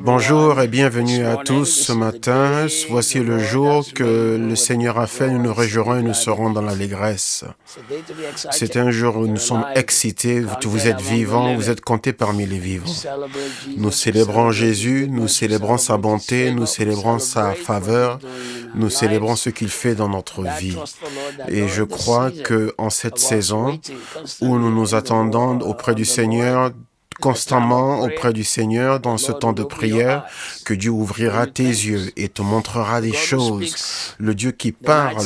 Bonjour et bienvenue à tous ce matin. Voici le jour que le Seigneur a fait. Nous nous réjouirons et nous serons dans l'allégresse. C'est un jour où nous sommes excités. Vous êtes vivants, vous êtes comptés parmi les vivants. Nous célébrons Jésus, nous célébrons sa bonté, nous célébrons sa faveur, nous célébrons ce qu'il fait dans notre vie. Et je crois qu'en cette saison où nous nous attendons auprès du Seigneur, constamment auprès du Seigneur dans ce temps de prière, que Dieu ouvrira tes yeux et te montrera des choses. Le Dieu qui parle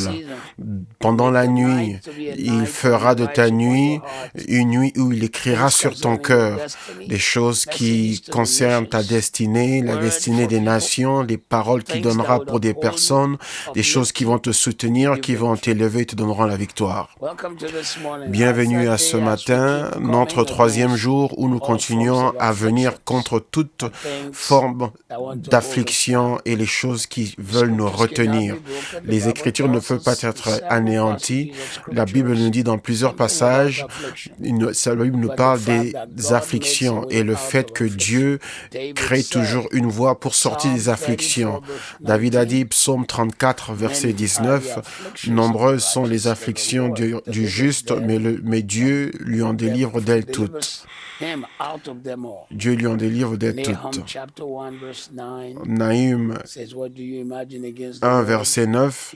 pendant la nuit, il fera de ta nuit une nuit où il écrira sur ton cœur des choses qui concernent ta destinée, la destinée des nations, les paroles qu'il donnera pour des personnes, des choses qui vont te soutenir, qui vont t'élever et te donneront la victoire. Bienvenue à ce matin, notre troisième jour où nous continuons à venir contre toute forme d'affliction et les choses qui veulent nous retenir. Les Écritures ne peuvent pas être anéanties. La Bible nous dit dans plusieurs passages, la Bible nous parle des afflictions et le fait que Dieu crée toujours une voie pour sortir des afflictions. David a dit, Psaume 34, verset 19, « Nombreuses sont les afflictions du juste, mais Dieu lui en délivre d'elles toutes. » Dieu lui en délivre d'elles toutes. Nahum 1, verset 9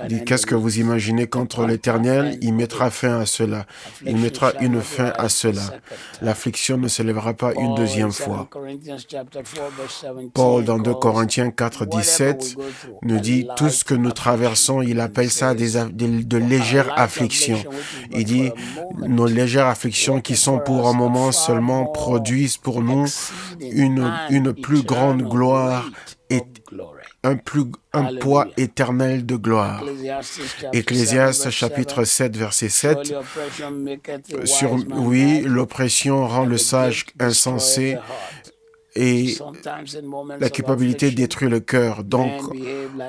dit, « Qu'est-ce que vous imaginez contre l'Éternel? Il mettra fin à cela. Il mettra une fin à cela. L'affliction ne se lèvera pas une deuxième fois. » Paul, dans 2 Corinthiens 4, 17, nous dit, « Tout ce que nous traversons, il appelle ça de légères afflictions. » Il dit, « Nos légères afflictions qui sont pour un moment seulement produisent pour nous une plus grande gloire et un poids éternel de gloire. » Ecclésiaste chapitre 7, verset 7. Oui, l'oppression rend le sage insensé et la culpabilité détruit le cœur. Donc,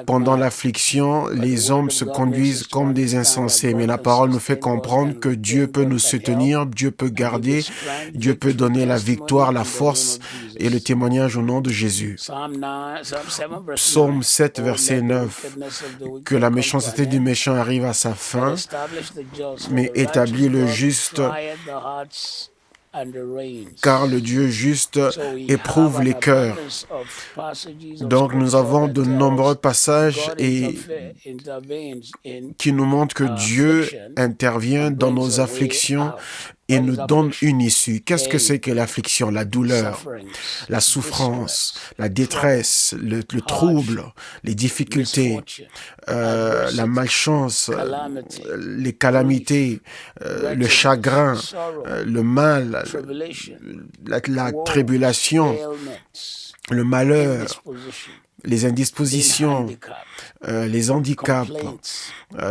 pendant l'affliction, les hommes se conduisent comme des insensés. Mais la parole nous fait comprendre que Dieu peut nous soutenir, Dieu peut garder, Dieu peut donner la victoire, la force et le témoignage au nom de Jésus. Psaume 7, verset 9. Que la méchanceté du méchant arrive à sa fin, mais établit le juste, car le Dieu juste éprouve les cœurs. Donc nous avons de nombreux passages qui nous montrent que Dieu intervient dans nos afflictions et nous donne une issue. Qu'est-ce que c'est que l'affliction? La douleur, la souffrance, la détresse, le trouble, les difficultés, la malchance, les calamités, le chagrin, le mal, la tribulation, le malheur, les indispositions, les handicaps,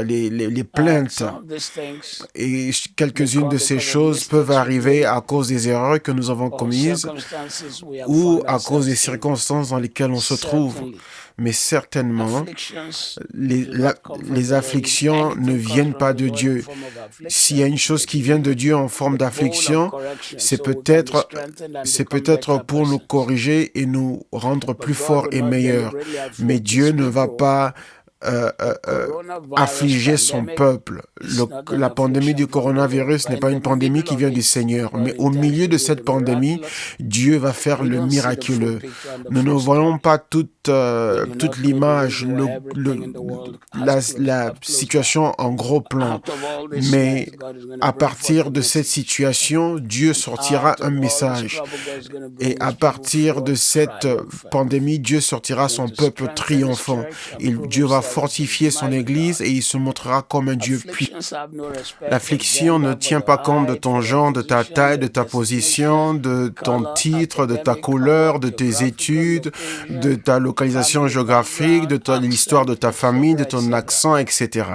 les plaintes. Et quelques-unes de ces choses peuvent arriver à cause des erreurs que nous avons commises ou à cause des circonstances dans lesquelles on se trouve. Mais certainement, les afflictions ne viennent pas de Dieu. S'il y a une chose qui vient de Dieu en forme d'affliction, c'est peut-être pour nous corriger et nous rendre plus forts et meilleurs. Mais Dieu ne va pas affliger son peuple. La pandémie du coronavirus n'est pas une pandémie qui vient du Seigneur, mais au milieu de cette pandémie, Dieu va faire le miraculeux. Nous ne voyons pas toute l'image, la situation en gros plan, mais à partir de cette situation, Dieu sortira un message. Et à partir de cette pandémie, Dieu sortira son peuple triomphant. Dieu va fortifier son Église et il se montrera comme un Dieu puissant. L'affliction ne tient pas compte de ton genre, de ta taille, de ta position, de ton titre, de ta couleur, de tes études, de ta localisation géographique, de l'histoire de ta famille, de ton accent, etc.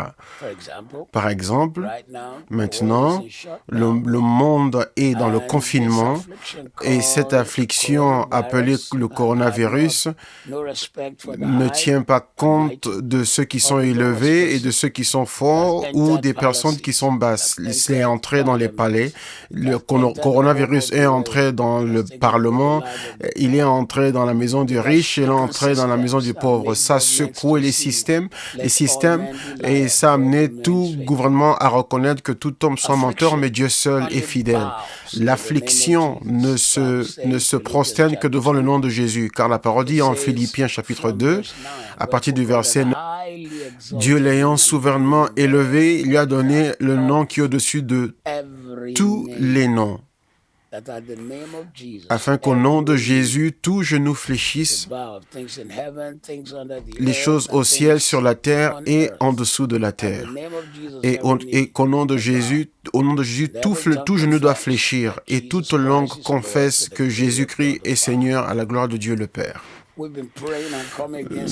Par exemple, maintenant, le monde est dans le confinement et cette affliction appelée le coronavirus ne tient pas compte de ceux qui sont élevés et de ceux qui sont forts ou des personnes qui sont basses. Il est entré dans les palais. Le coronavirus est entré dans le Parlement. Il est entré dans la maison du riche. Il est entré dans la maison du pauvre. Ça a secoué les systèmes et ça a amené tout gouvernement à reconnaître que tout homme soit menteur, mais Dieu seul est fidèle. L'affliction ne se prosterne que devant le nom de Jésus, car la parole dit en Philippiens chapitre 2, à partir du verset 9, Dieu l'ayant souverainement élevé, il lui a donné le nom qui est au-dessus de tous les noms, afin qu'au nom de Jésus, tout genou fléchisse, les choses au ciel, sur la terre et en dessous de la terre. Et qu'au nom de Jésus, tout genou doit fléchir et toute langue confesse que Jésus-Christ est Seigneur à la gloire de Dieu le Père.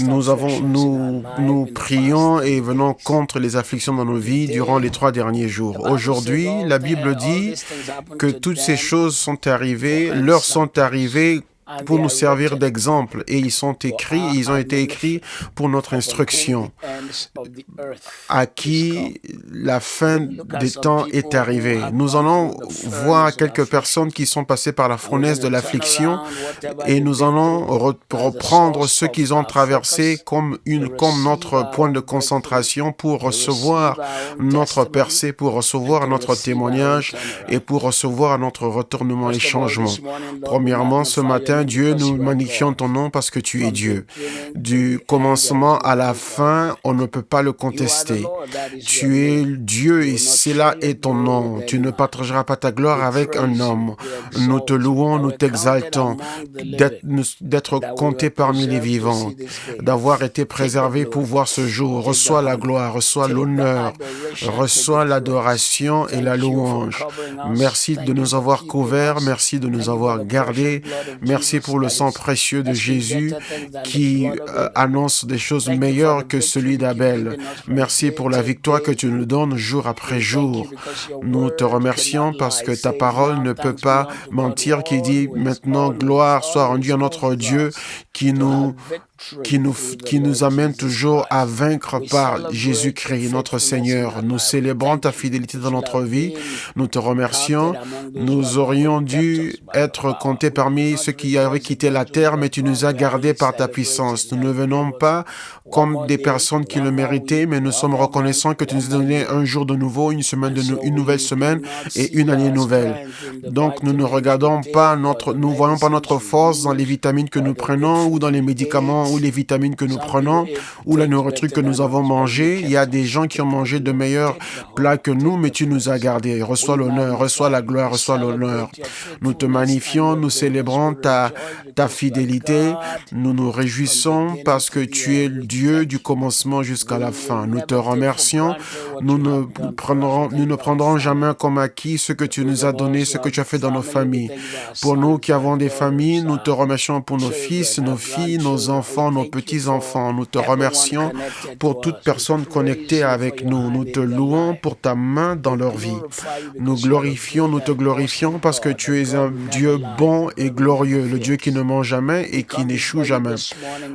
Nous prions et venons contre les afflictions dans nos vies durant les 3 derniers jours. Aujourd'hui, la Bible dit que toutes ces choses sont arrivées, leur sont arrivées pour nous servir d'exemple et ils ont été écrits pour notre instruction, à qui la fin des temps est arrivée. Nous allons voir quelques personnes qui sont passées par la fournaise de l'affliction et nous allons reprendre ce qu'ils ont traversé comme notre point de concentration pour recevoir notre percée, pour recevoir notre témoignage et pour recevoir notre retournement et changement. Premièrement, ce matin, Dieu, nous magnifions ton nom parce que tu es Dieu. Du commencement à la fin, on ne peut pas le contester. Tu es Dieu et cela est ton nom. Tu ne partageras pas ta gloire avec un homme. Nous te louons, nous t'exaltons d'être compté parmi les vivants, d'avoir été préservé pour voir ce jour. Reçois la gloire, reçois l'honneur, reçois l'adoration et la louange. Merci de nous avoir couverts, merci de nous avoir gardés, merci pour le sang précieux de Jésus qui annonce des choses meilleures que celui d'Abel. Merci pour la victoire que tu nous donnes jour après jour. Nous te remercions parce que ta parole ne peut pas mentir, qui dit maintenant gloire soit rendue à notre Dieu qui nous amène toujours à vaincre par Jésus-Christ, notre Seigneur. Nous célébrons ta fidélité dans notre vie. Nous te remercions. Nous aurions dû être comptés parmi ceux qui avaient quitté la terre, mais tu nous as gardés par ta puissance. Nous ne venons pas comme des personnes qui le méritaient, mais nous sommes reconnaissants que tu nous as donné un jour de nouveau, une nouvelle semaine et une année nouvelle. Donc, nous ne voyons pas notre force dans les vitamines que nous prenons ou dans les médicaments ou les vitamines que nous prenons ou la nourriture que nous avons mangée. Il y a des gens qui ont mangé de meilleurs plats que nous, mais tu nous as gardés. Reçois l'honneur, reçois la gloire, reçois l'honneur. Nous te magnifions, nous célébrons ta fidélité. Nous nous réjouissons parce que tu es Dieu du commencement jusqu'à la fin. Nous te remercions. Nous ne prendrons jamais comme acquis ce que tu nous as donné, ce que tu as fait dans nos familles. Pour nous qui avons des familles, nous te remercions pour nos fils, nos filles, nos enfants, nos petits-enfants. Nous te remercions pour toute personne connectée avec nous. Nous te louons pour ta main dans leur vie. Nous te glorifions parce que tu es un Dieu bon et glorieux, le Dieu qui ne ment jamais et qui n'échoue jamais.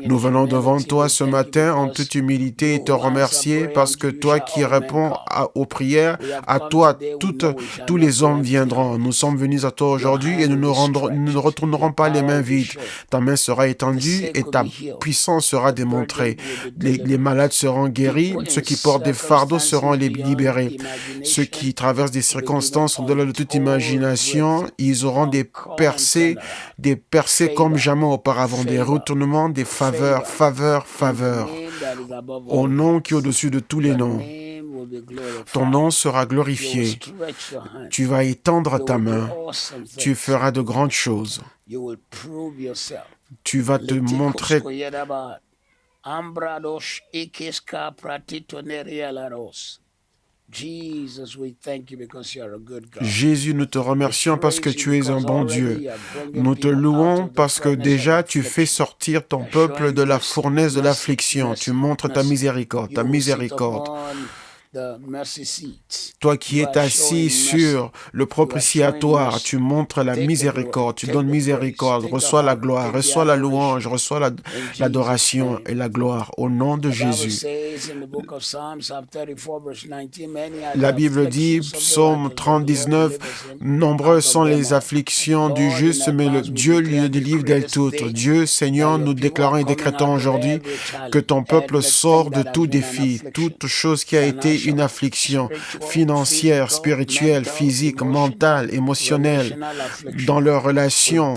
Nous venons devant toi ce matin en toute humilité et te remercier parce que toi qui réponds aux prières, à toi tous les hommes viendront. Nous sommes venus à toi aujourd'hui et nous ne retournerons pas les mains vides. Ta main sera étendue et ta puissance sera démontrée. Les malades seront guéris, ceux qui portent des fardeaux seront libérés. Ceux qui traversent des circonstances au-delà de toute imagination, ils auront des percées comme jamais auparavant, des retournements, des faveurs. Au nom qui est au-dessus de tous les noms. Ton nom sera glorifié. Tu vas étendre ta main. Tu feras de grandes choses. Tu vas te montrer. Jésus, nous te remercions parce que tu es un bon Dieu. Nous te louons parce que déjà tu fais sortir ton peuple de la fournaise de l'affliction. Tu montres ta miséricorde. Toi qui es assis sur le propitiatoire, tu montres la miséricorde, tu donnes miséricorde, reçois la gloire, reçois la louange, reçois l'adoration et la gloire au nom de Jésus. La Bible dit, psaume 39, nombreuses sont les afflictions du juste, mais Dieu lui délivre d'elles toutes. Dieu, Seigneur, nous déclarons et décrétons aujourd'hui que ton peuple sort de tout défi, toute chose qui a été une affliction financière, spirituelle, physique, mentale, émotionnelle, dans leurs relations.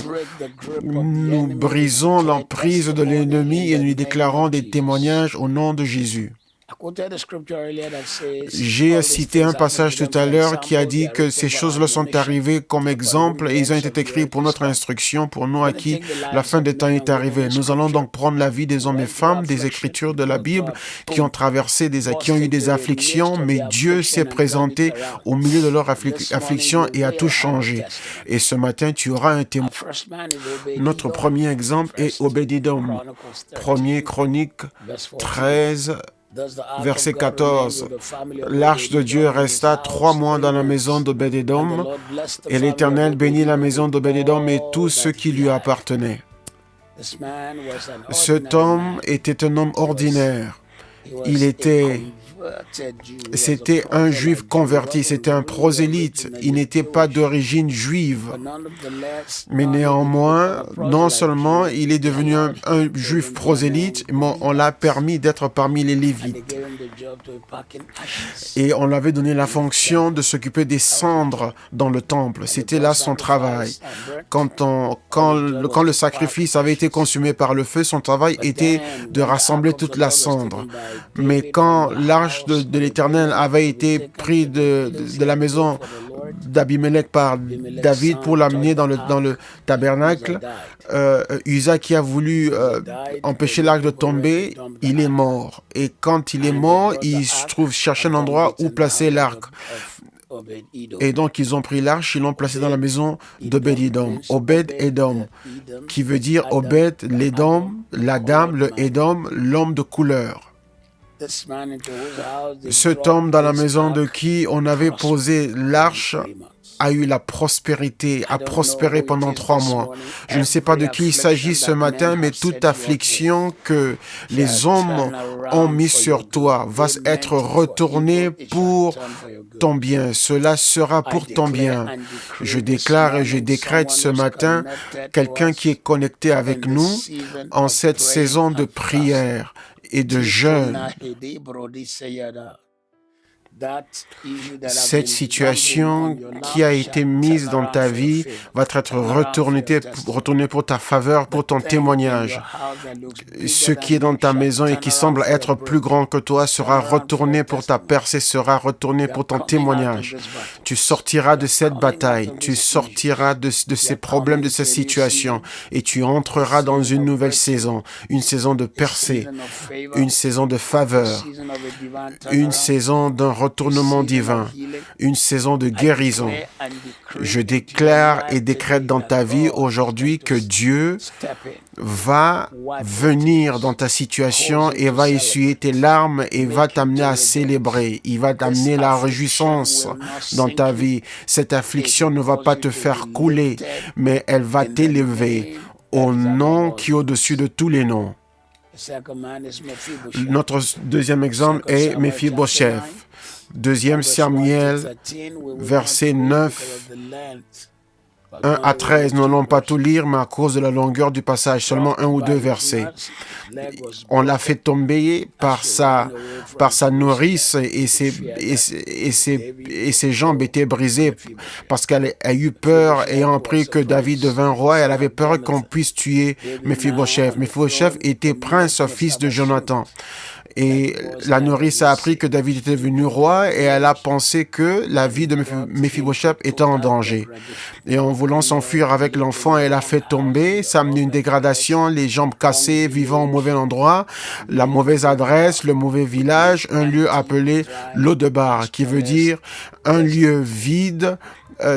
Nous brisons l'emprise de l'ennemi et nous déclarons des témoignages au nom de Jésus. J'ai cité un passage tout à l'heure qui a dit que ces choses-là sont arrivées comme exemple et ils ont été écrits pour notre instruction, pour nous à qui la fin des temps est arrivée. Nous allons donc prendre la vie des hommes et femmes, des écritures de la Bible qui ont traversé, qui ont eu des afflictions, mais Dieu s'est présenté au milieu de leurs afflictions et a tout changé. Et ce matin, tu auras un témoin. Notre premier exemple est Obed-Édom. 1er Chronique 13, Verset 14, l'arche de Dieu resta 3 mois dans la maison d'Obed-Édom, et l'Éternel bénit la maison d'Obed-Édom et tout ce qui lui appartenait. Cet homme était un homme ordinaire. C'était un juif converti, c'était un prosélyte. Il n'était pas d'origine juive. Mais néanmoins, non seulement il est devenu un juif prosélyte, mais on l'a permis d'être parmi les Lévites. Et on lui avait donné la fonction de s'occuper des cendres dans le temple. C'était là son travail. Quand le sacrifice avait été consumé par le feu, son travail était de rassembler toute la cendre. Mais quand l'arche de l'Éternel avait été pris de la maison d'Abimelech par David pour l'amener dans le tabernacle, Uza qui a voulu empêcher l'arche de tomber, il est mort. Et quand il est mort, il cherchait un endroit où placer l'arc. Et donc, ils ont pris l'arche, ils l'ont placée dans la maison d'Obed-Édom. Obed-Édom, qui veut dire Obed, l'Édom, la dame, le Édom, l'homme de couleur. Cet homme dans la maison de qui on avait posé l'arche a eu la prospérité, a prospéré pendant 3 mois. Je ne sais pas de qui il s'agit ce matin, mais toute affliction que les hommes ont mis sur toi va être retournée pour ton bien. Cela sera pour ton bien. Je déclare et je décrète ce matin quelqu'un qui est connecté avec nous en cette saison de prière et de jeûne. Cette situation qui a été mise dans ta vie va être retournée pour ta faveur, pour ton témoignage. Ce qui est dans ta maison et qui semble être plus grand que toi sera retourné pour ta percée, sera retourné pour ton témoignage. Tu sortiras de cette bataille, tu sortiras de ces problèmes, de ces situations et tu entreras dans une nouvelle saison, une saison de percée, une saison de faveur, une saison d'un retournement divin, une saison de guérison. Je déclare et décrète dans ta vie aujourd'hui que Dieu va venir dans ta situation et va essuyer tes larmes et va t'amener à célébrer. Il va t'amener la réjouissance dans ta vie. Cette affliction ne va pas te faire couler, mais elle va t'élever au nom qui est au-dessus de tous les noms. Notre deuxième exemple est Méphibosheth. 2 Samuel, verset 9, 1 à 13. Nous n'allons pas tout lire, mais à cause de la longueur du passage, seulement 1 ou 2 versets. On l'a fait tomber par sa nourrice et ses jambes étaient brisées parce qu'elle a eu peur, ayant appris que David devint roi, et elle avait peur qu'on puisse tuer Méphibosheth. Méphibosheth était prince, fils de Jonathan. Et la nourrice a appris que David était devenu roi et elle a pensé que la vie de Méphibosheth était en danger. Et en voulant s'enfuir avec l'enfant, elle a fait tomber, ça a amené une dégradation, les jambes cassées, vivant au mauvais endroit, la mauvaise adresse, le mauvais village, un lieu appelé Lodebar, qui veut dire un lieu vide,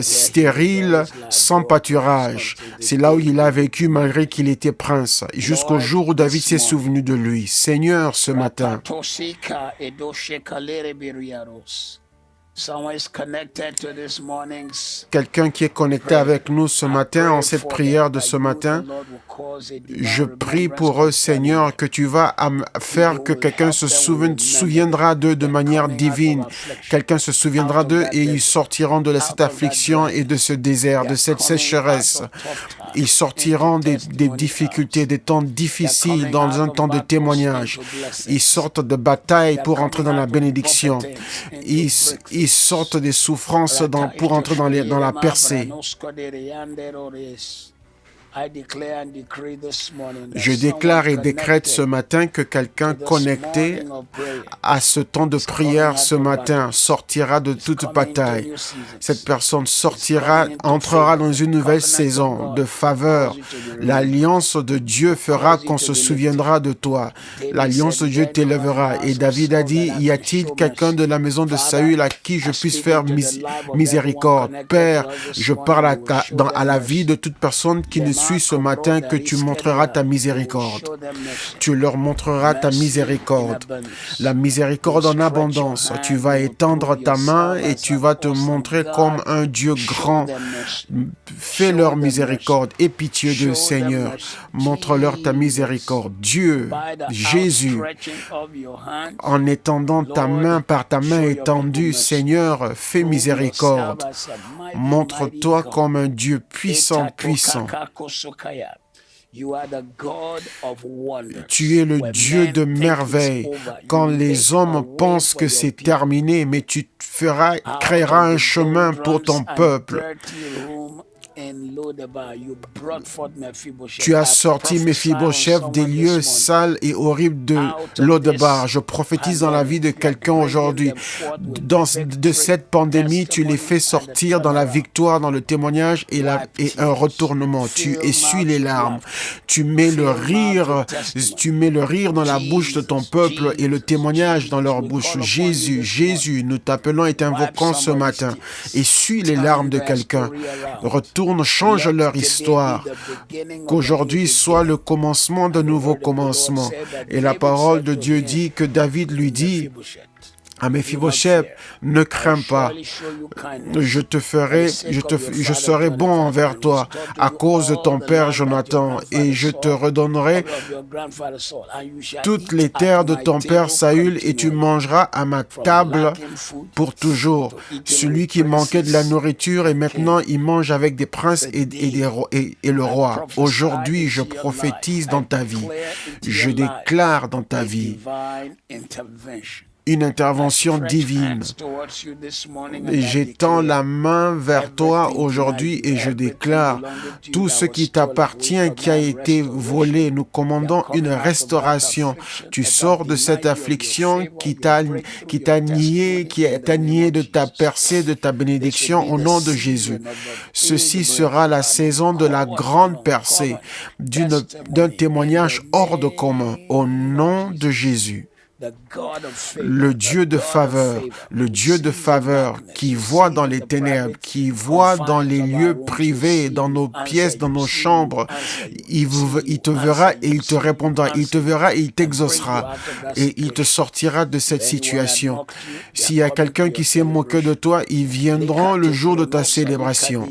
stérile, sans pâturage. C'est là où il a vécu malgré qu'il était prince, jusqu'au jour où David s'est souvenu de lui. Seigneur, ce matin, quelqu'un qui est connecté avec nous ce matin, en cette prière de ce matin, je prie pour eux, Seigneur, que tu vas faire que quelqu'un se souviendra d'eux de manière divine. Quelqu'un se souviendra d'eux et ils sortiront de cette affliction et de ce désert, de cette sécheresse. Ils sortiront des difficultés, des temps difficiles dans un temps de témoignage. Ils sortent de bataille pour entrer dans la bénédiction. Ils sortent des souffrances pour entrer dans la percée. Je déclare et décrète ce matin que quelqu'un connecté à ce temps de prière ce matin sortira de toute bataille. Cette personne entrera dans une nouvelle saison de faveur. L'alliance de Dieu fera qu'on se souviendra de toi. L'alliance de Dieu t'élèvera. Et David a dit, y a-t-il quelqu'un de la maison de Saül à qui je puisse faire miséricorde? Père, je parle à la vie de toute personne qui ne suit ce matin que tu montreras ta miséricorde. Tu leur montreras ta miséricorde. La miséricorde en abondance. Tu vas étendre ta main et tu vas te montrer comme un Dieu grand. Fais leur miséricorde. Aie pitié d'eux, Seigneur. Montre-leur ta miséricorde. Dieu, Jésus, en étendant ta main par ta main étendue, Seigneur, fais miséricorde. Montre-toi comme un Dieu puissant, puissant. Tu es le Dieu de merveille. Quand les hommes pensent que c'est terminé, mais tu créeras un chemin pour ton peuple. Tu as sorti Méphibosheth des lieux sales et horribles de Lodebar. Je prophétise dans la vie de quelqu'un aujourd'hui. De cette pandémie, tu les fais sortir dans la victoire, dans le témoignage et un retournement. Tu essuies les larmes. Tu mets le rire dans la bouche de ton peuple et le témoignage dans leur bouche. Jésus, Jésus, nous t'appelons et t'invoquons ce matin. Essuie les larmes de quelqu'un. Retourne, change leur histoire. Qu'aujourd'hui soit le commencement d'un nouveau commencement. Et la parole de Dieu dit que David lui dit à Méphibosheth, ne crains pas, je serai bon envers toi à cause de ton père Jonathan et je te redonnerai toutes les terres de ton père Saül et tu mangeras à ma table pour toujours. Celui qui manquait de la nourriture et maintenant il mange avec des princes et le roi. Aujourd'hui, je prophétise dans ta vie. Je déclare dans ta vie une intervention divine. J'étends la main vers toi aujourd'hui et je déclare tout ce qui t'appartient, qui a été volé. Nous commandons une restauration. Tu sors de cette affliction qui t'a nié de ta percée, de ta bénédiction au nom de Jésus. Ceci sera la saison de la grande percée, d'un témoignage hors de commun au nom de Jésus. Le Dieu de faveur qui voit dans les ténèbres, qui voit dans les lieux privés, dans nos pièces, dans nos chambres, il te verra et il te répondra, il te verra et il t'exaucera et il te sortira de cette situation. S'il y a quelqu'un qui s'est moqué de toi, ils viendront le jour de ta célébration.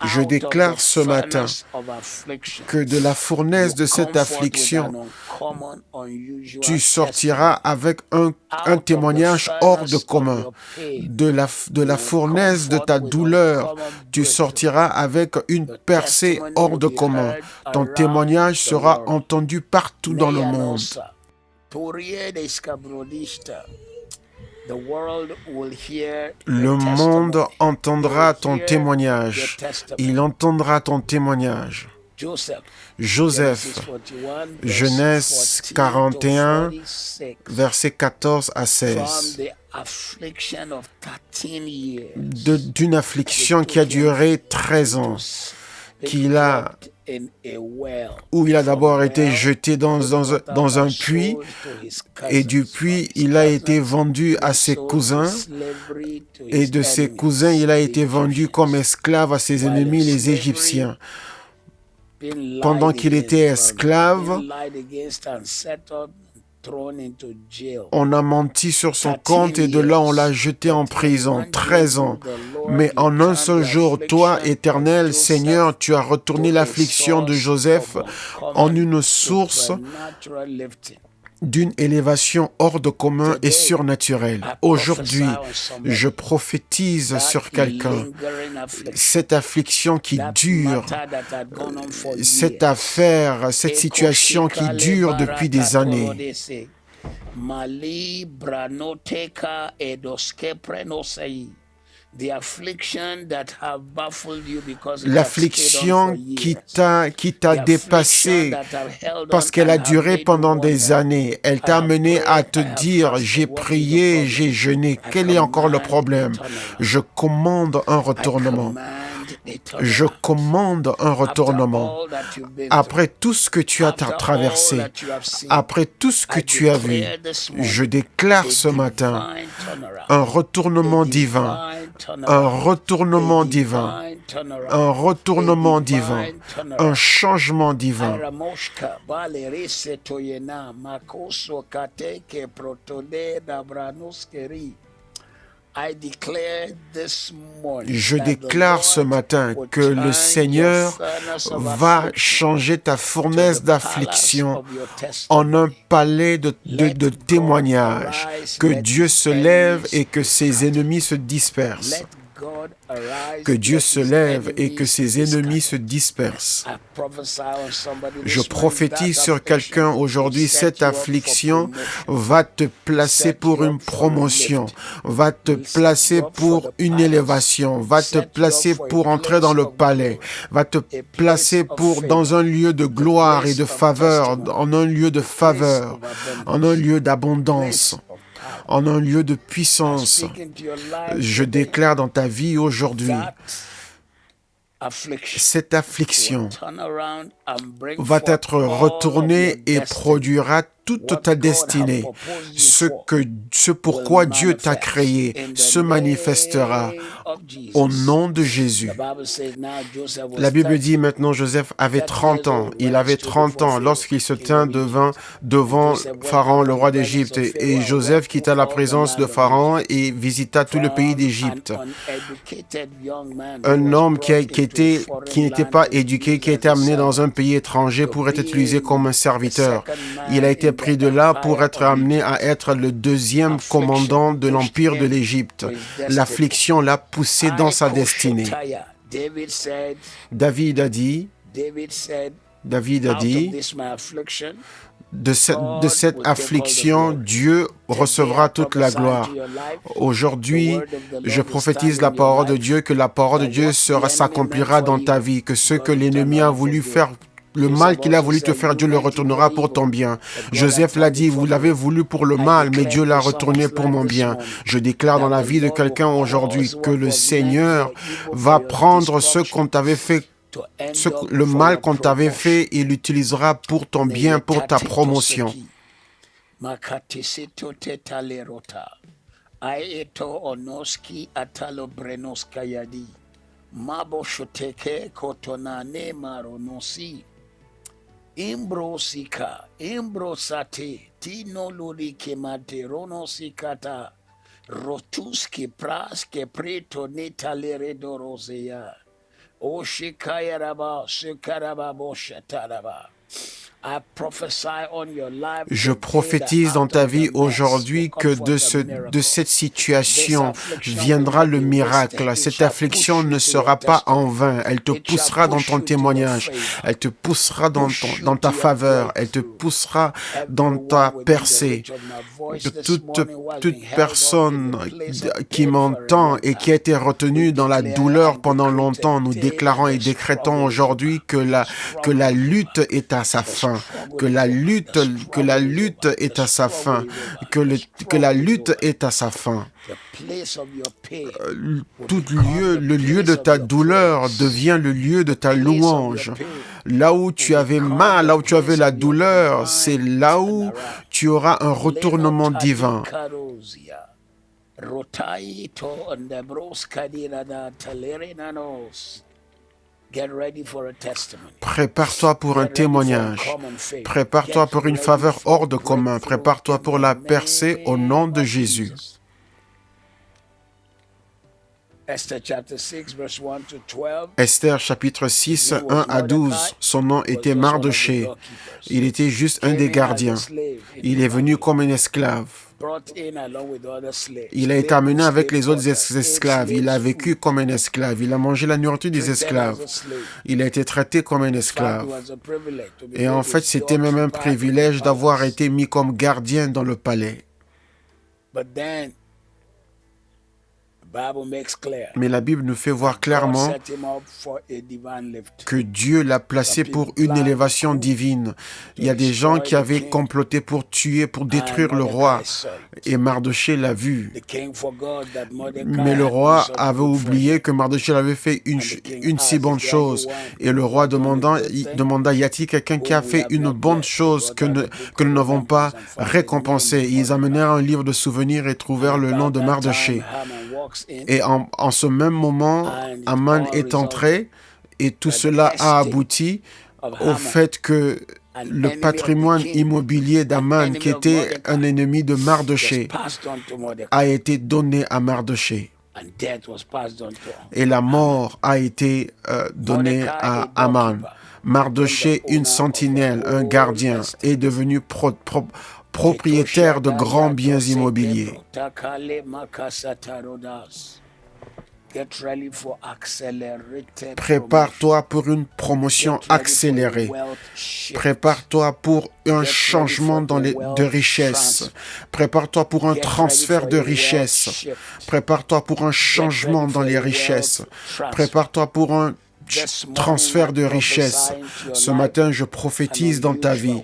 Je déclare ce matin que de la fournaise de cette affliction, tu sortiras avec un témoignage hors de commun. De la fournaise de ta douleur, tu sortiras avec une percée hors de commun. Ton témoignage sera entendu partout dans le monde. Le monde entendra ton témoignage. Il entendra ton témoignage. Joseph, Genèse 41, versets 14 à 16. D'une affliction qui a duré 13 ans, qu'il a où il a d'abord été jeté dans un puits, et du puits, il a été vendu à ses cousins, et de ses cousins, il a été vendu comme esclave à ses ennemis, les Égyptiens. Pendant qu'il était esclave, on a menti sur son compte et de là on l'a jeté en prison, 13 ans. Mais en un seul jour, toi, Éternel, Seigneur, tu as retourné l'affliction de Joseph en une source d'une élévation hors de commun et surnaturelle. Aujourd'hui, je prophétise sur quelqu'un, cette affliction qui dure, cette affaire, cette situation qui dure depuis des années. L'affliction qui t'a dépassé parce qu'elle a duré pendant des années. Elle t'a amené à te dire, j'ai prié, j'ai jeûné. Quel est encore le problème? Je commande un retournement. Je commande un retournement. Après tout ce que tu as traversé, après tout ce que tu as vu, je déclare ce matin un retournement divin, un retournement divin, un retournement divin, un changement divin. Je déclare ce matin que le Seigneur va changer ta fournaise d'affliction en un palais de témoignages, que Dieu se lève et que ses ennemis se dispersent. Que Dieu se lève et que ses ennemis se dispersent. Je prophétise sur quelqu'un aujourd'hui, cette affliction va te placer pour une promotion, va te placer pour une élévation, va te placer pour entrer dans le palais, va te placer dans un lieu de gloire et de faveur, en un lieu de faveur, en un lieu d'abondance, en un lieu de puissance. Je déclare dans ta vie aujourd'hui, cette affliction va être retournée et produira toute ta destinée. Ce pourquoi Dieu t'a créé se manifestera au nom de Jésus. La Bible dit maintenant Joseph avait 30 ans. Il avait 30 ans lorsqu'il se tint devant Pharaon, le roi d'Égypte. Et Joseph quitta la présence de Pharaon et visita tout le pays d'Égypte. Un homme qui n'était pas éduqué, qui a été amené dans un pays étranger pour être utilisé comme un serviteur. Il a été pris de là pour être amené à être le deuxième commandant de l'empire de l'Égypte. L'affliction l'a poussé dans sa destinée. David a dit, de cette affliction, Dieu recevra toute la gloire. Aujourd'hui, je prophétise la parole de Dieu, que la parole de Dieu s'accomplira dans ta vie, que ce que l'ennemi a voulu faire, le mal qu'il a voulu te faire, Dieu le retournera pour ton bien. Joseph l'a dit, vous l'avez voulu pour le mal, mais Dieu l'a retourné pour mon bien. Je déclare dans la vie de quelqu'un aujourd'hui que le Seigneur va prendre ce qu'on t'avait fait, le mal qu'on t'avait fait, il l'utilisera pour ton bien, pour ta promotion. Imbrosika, imbrosate, tino lurike materonosikata, rotuski praske preto netaleredo rosea, oshikayaraba, sukaraba, boshataraba. Je prophétise dans ta vie aujourd'hui que de cette situation viendra le miracle. Cette affliction ne sera pas en vain. Elle te poussera dans ton témoignage. Elle te poussera dans ta faveur. Elle te poussera dans ta percée. Toute personne qui m'entend et qui a été retenue dans la douleur pendant longtemps, nous déclarons et décrétons aujourd'hui que la lutte est à sa fin. fin, que la lutte est à sa fin, que la lutte est à sa fin. Le lieu de ta douleur devient le lieu de ta louange. Là où tu avais mal, là où tu avais la douleur, c'est là où tu auras un retournement divin. Prépare-toi pour un témoignage. Prépare-toi pour une faveur hors de commun. Prépare-toi pour la percée au nom de Jésus. Esther chapitre 6, 1 à 12. Son nom était Mardoché. Il était juste un des gardiens. Il est venu comme un esclave. Il a été amené avec les autres esclaves. Il a vécu comme un esclave. Il a mangé la nourriture des esclaves. Il a été traité comme un esclave. Et en fait, c'était même un privilège d'avoir été mis comme gardien dans le palais. Mais la Bible nous fait voir clairement que Dieu l'a placé pour une élévation divine. Il y a des gens qui avaient comploté pour tuer, pour détruire le roi. Et Mardoché l'a vu. Mais le roi avait oublié que Mardoché avait fait une si bonne chose. Et le roi demanda, y a-t-il quelqu'un qui a fait une bonne chose que nous n'avons pas récompensé? Ils amenèrent un livre de souvenirs et trouvèrent le nom de Mardoché. Et en ce même moment, Aman est entré et tout cela a abouti au fait que le patrimoine immobilier d'Aman, qui était un ennemi de Mardoché, a été donné à Mardoché. Et la mort a été donnée à Aman. Mardoché, une sentinelle, un gardien, est devenu propriétaire de grands biens immobiliers. Prépare-toi pour une promotion accélérée. Prépare-toi pour un changement de richesse. Prépare-toi pour un transfert de richesse. Prépare-toi pour un changement dans les richesses. Prépare-toi pour un transfert de richesse. Ce matin, je prophétise dans ta vie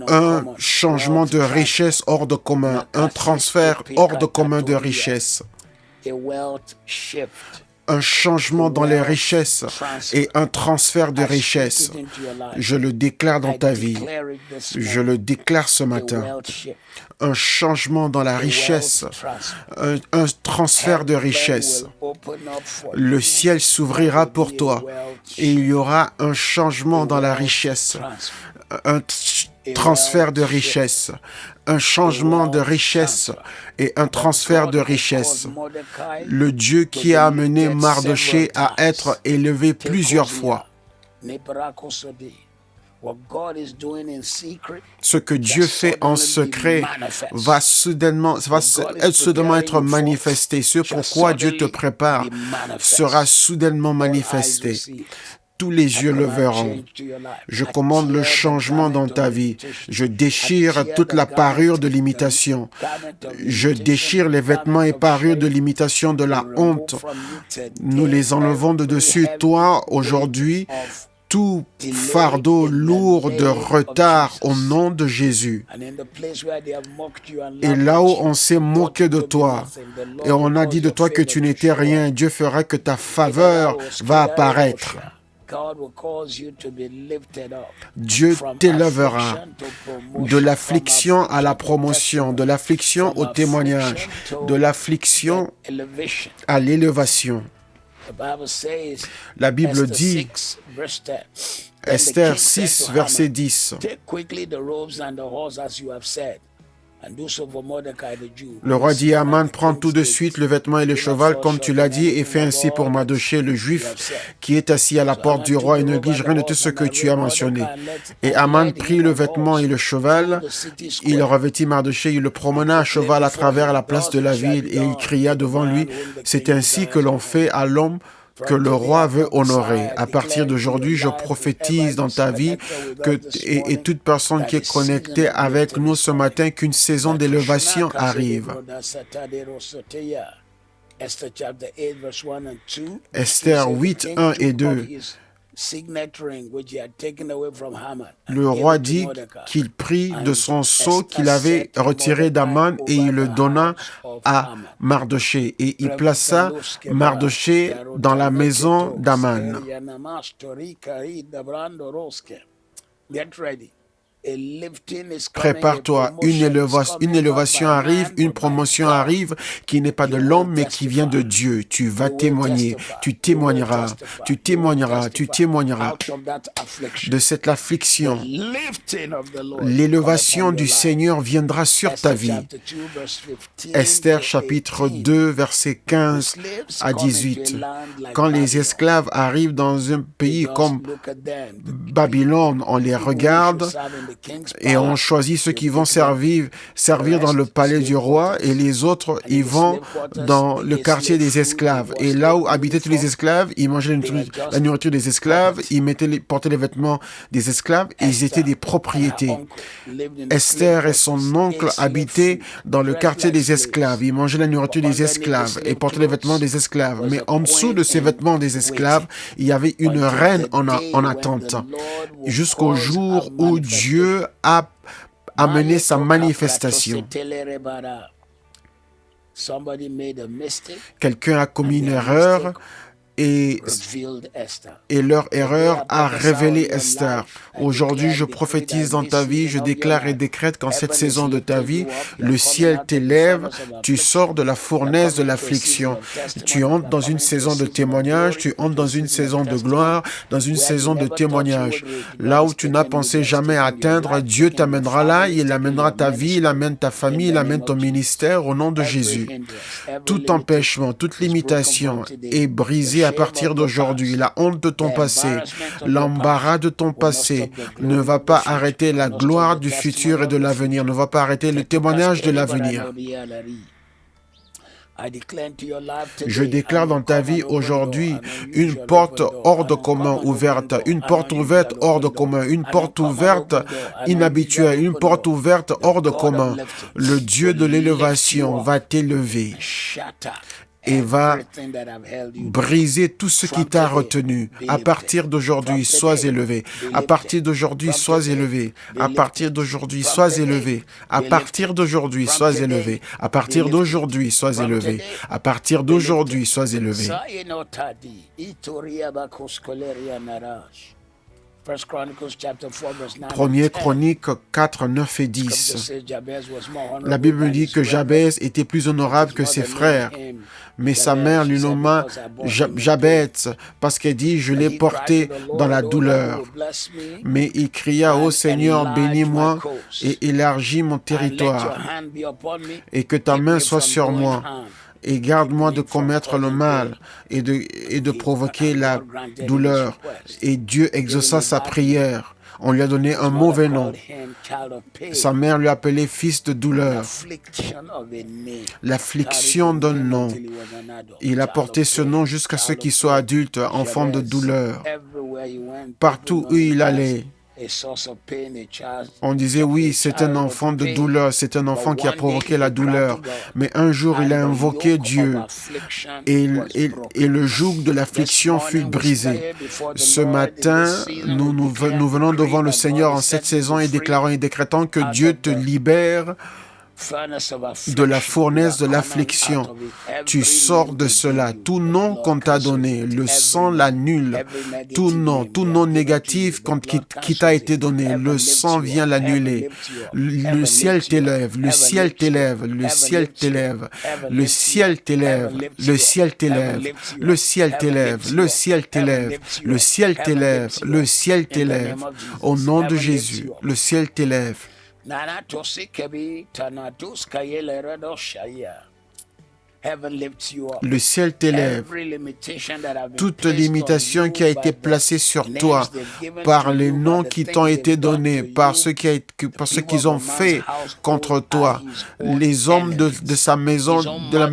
un changement de richesse hors de commun, un transfert hors de commun de richesse, un changement dans les richesses et un transfert de richesse. Je le déclare dans ta vie. Je le déclare ce matin. Un changement dans la richesse, un transfert de richesse. Le ciel s'ouvrira pour toi et il y aura un changement dans la richesse, un transfert de richesse, un changement de richesse et un transfert de richesse. Le Dieu qui a amené Mardoché à être élevé plusieurs fois. Ce que Dieu fait en secret va soudainement être manifesté. Ce pourquoi Dieu te prépare sera soudainement manifesté. Tous les yeux le verront. Je commande le changement dans ta vie. Je déchire toute la parure de l'imitation. Je déchire les vêtements et parures de l'imitation de la honte. Nous les enlevons de dessus toi aujourd'hui. Tout fardeau lourd de retard au nom de Jésus. Et là où on s'est moqué de toi et on a dit de toi que tu n'étais rien, Dieu fera que ta faveur va apparaître. Dieu t'élèvera de l'affliction à la promotion, de l'affliction au témoignage, de l'affliction à l'élévation. La Bible dit, Esther 6, verset 10, le roi dit à Aman, prends tout de suite le vêtement et le cheval, comme tu l'as dit, et fais ainsi pour Mardoché, le juif, qui est assis à la porte du roi, et ne néglige rien de tout ce que tu as mentionné. Et Aman prit le vêtement et le cheval, il revêtit Mardoché, il le promena à cheval à travers la place de la ville, et il cria devant lui, c'est ainsi que l'on fait à l'homme que le roi veut honorer. À partir d'aujourd'hui, je prophétise dans ta vie et toute personne qui est connectée avec nous ce matin qu'une saison d'élévation arrive. Esther 8, 1 et 2. Le roi dit qu'il prit de son sceau qu'il avait retiré d'Aman et il le donna à Mardochée. Et il plaça Mardochée dans la maison d'Aman. Prépare-toi, une élévation arrive, une promotion arrive qui n'est pas de l'homme mais qui vient de Dieu. Tu vas témoigner, tu témoigneras de cette affliction. L'élévation du Seigneur viendra sur ta vie. Esther chapitre 2 verset 15 à 18. Quand les esclaves arrivent dans un pays comme Babylone, on les regarde et on choisit ceux qui vont servir dans le palais du roi et les autres, ils vont dans le quartier des esclaves. Et là où habitaient tous les esclaves, ils mangeaient la nourriture des esclaves, ils portaient les vêtements des esclaves et ils étaient des propriétés. Esther et son oncle habitaient dans le quartier des esclaves. Ils mangeaient la nourriture des esclaves et portaient les vêtements des esclaves. Mais en dessous de ces vêtements des esclaves, il y avait une reine en attente. Jusqu'au jour où Dieu a amené sa manifestation. Quelqu'un a commis une erreur et leur erreur a révélé Esther. Aujourd'hui, je prophétise dans ta vie, je déclare et décrète qu'en cette saison de ta vie, le ciel t'élève, tu sors de la fournaise de l'affliction. Tu entres dans une saison de témoignage, tu entres dans une saison de gloire, dans une saison de témoignage. Là où tu n'as pensé jamais atteindre, Dieu t'amènera là, il amènera ta vie, il amène ta famille, il amène ton ministère au nom de Jésus. Tout empêchement, toute limitation est brisé à partir d'aujourd'hui. La honte de ton passé, l'embarras de ton passé ne va pas arrêter la gloire du futur et de l'avenir, ne va pas arrêter le témoignage de l'avenir. Je déclare dans ta vie aujourd'hui une porte hors de commun ouverte, une porte ouverte hors de commun, une porte ouverte inhabituelle, une porte ouverte hors de commun. Le Dieu de l'élévation va t'élever et va briser tout ce qui t'a retenu. À partir d'aujourd'hui, sois élevé. À partir d'aujourd'hui, sois élevé. À partir d'aujourd'hui, sois élevé. À partir d'aujourd'hui, sois élevé. À partir d'aujourd'hui, sois élevé. À partir d'aujourd'hui, sois élevé. 1er Chronique 4, 9 et 10. La Bible dit que Jabez était plus honorable que ses frères, mais sa mère lui nomma Jabez parce qu'elle dit « Je l'ai porté dans la douleur ». Mais il cria « Ô Seigneur, bénis-moi et élargis mon territoire, et que ta main soit sur moi. » Et garde-moi de commettre le mal et de provoquer la douleur. Et Dieu exauça sa prière. On lui a donné un mauvais nom. Sa mère lui appelait fils de douleur. L'affliction d'un nom. Il a porté ce nom jusqu'à ce qu'il soit adulte, enfant de douleur. Partout où il allait, on disait oui, c'est un enfant de douleur, c'est un enfant qui a provoqué la douleur. Mais un jour, il a invoqué Dieu et le joug de l'affliction fut brisé. Ce matin, nous venons devant le Seigneur en cette saison et déclarons et décrétons que Dieu te libère de la fournaise de l'affliction. Tu sors de cela. Tout nom qu'on t'a donné, le sang l'annule. Tout nom négatif qui t'a été donné, le sang vient l'annuler. Le ciel t'élève, le ciel t'élève, le ciel t'élève, le ciel t'élève, le ciel t'élève, le ciel t'élève, le ciel t'élève, le ciel t'élève, le ciel t'élève. Au nom de Jésus, le ciel t'élève. Le ciel t'élève. Toute limitation qui a été placée sur toi par les noms qui t'ont été donnés, par ceux qu'ils ont fait contre toi, les hommes de sa maison, les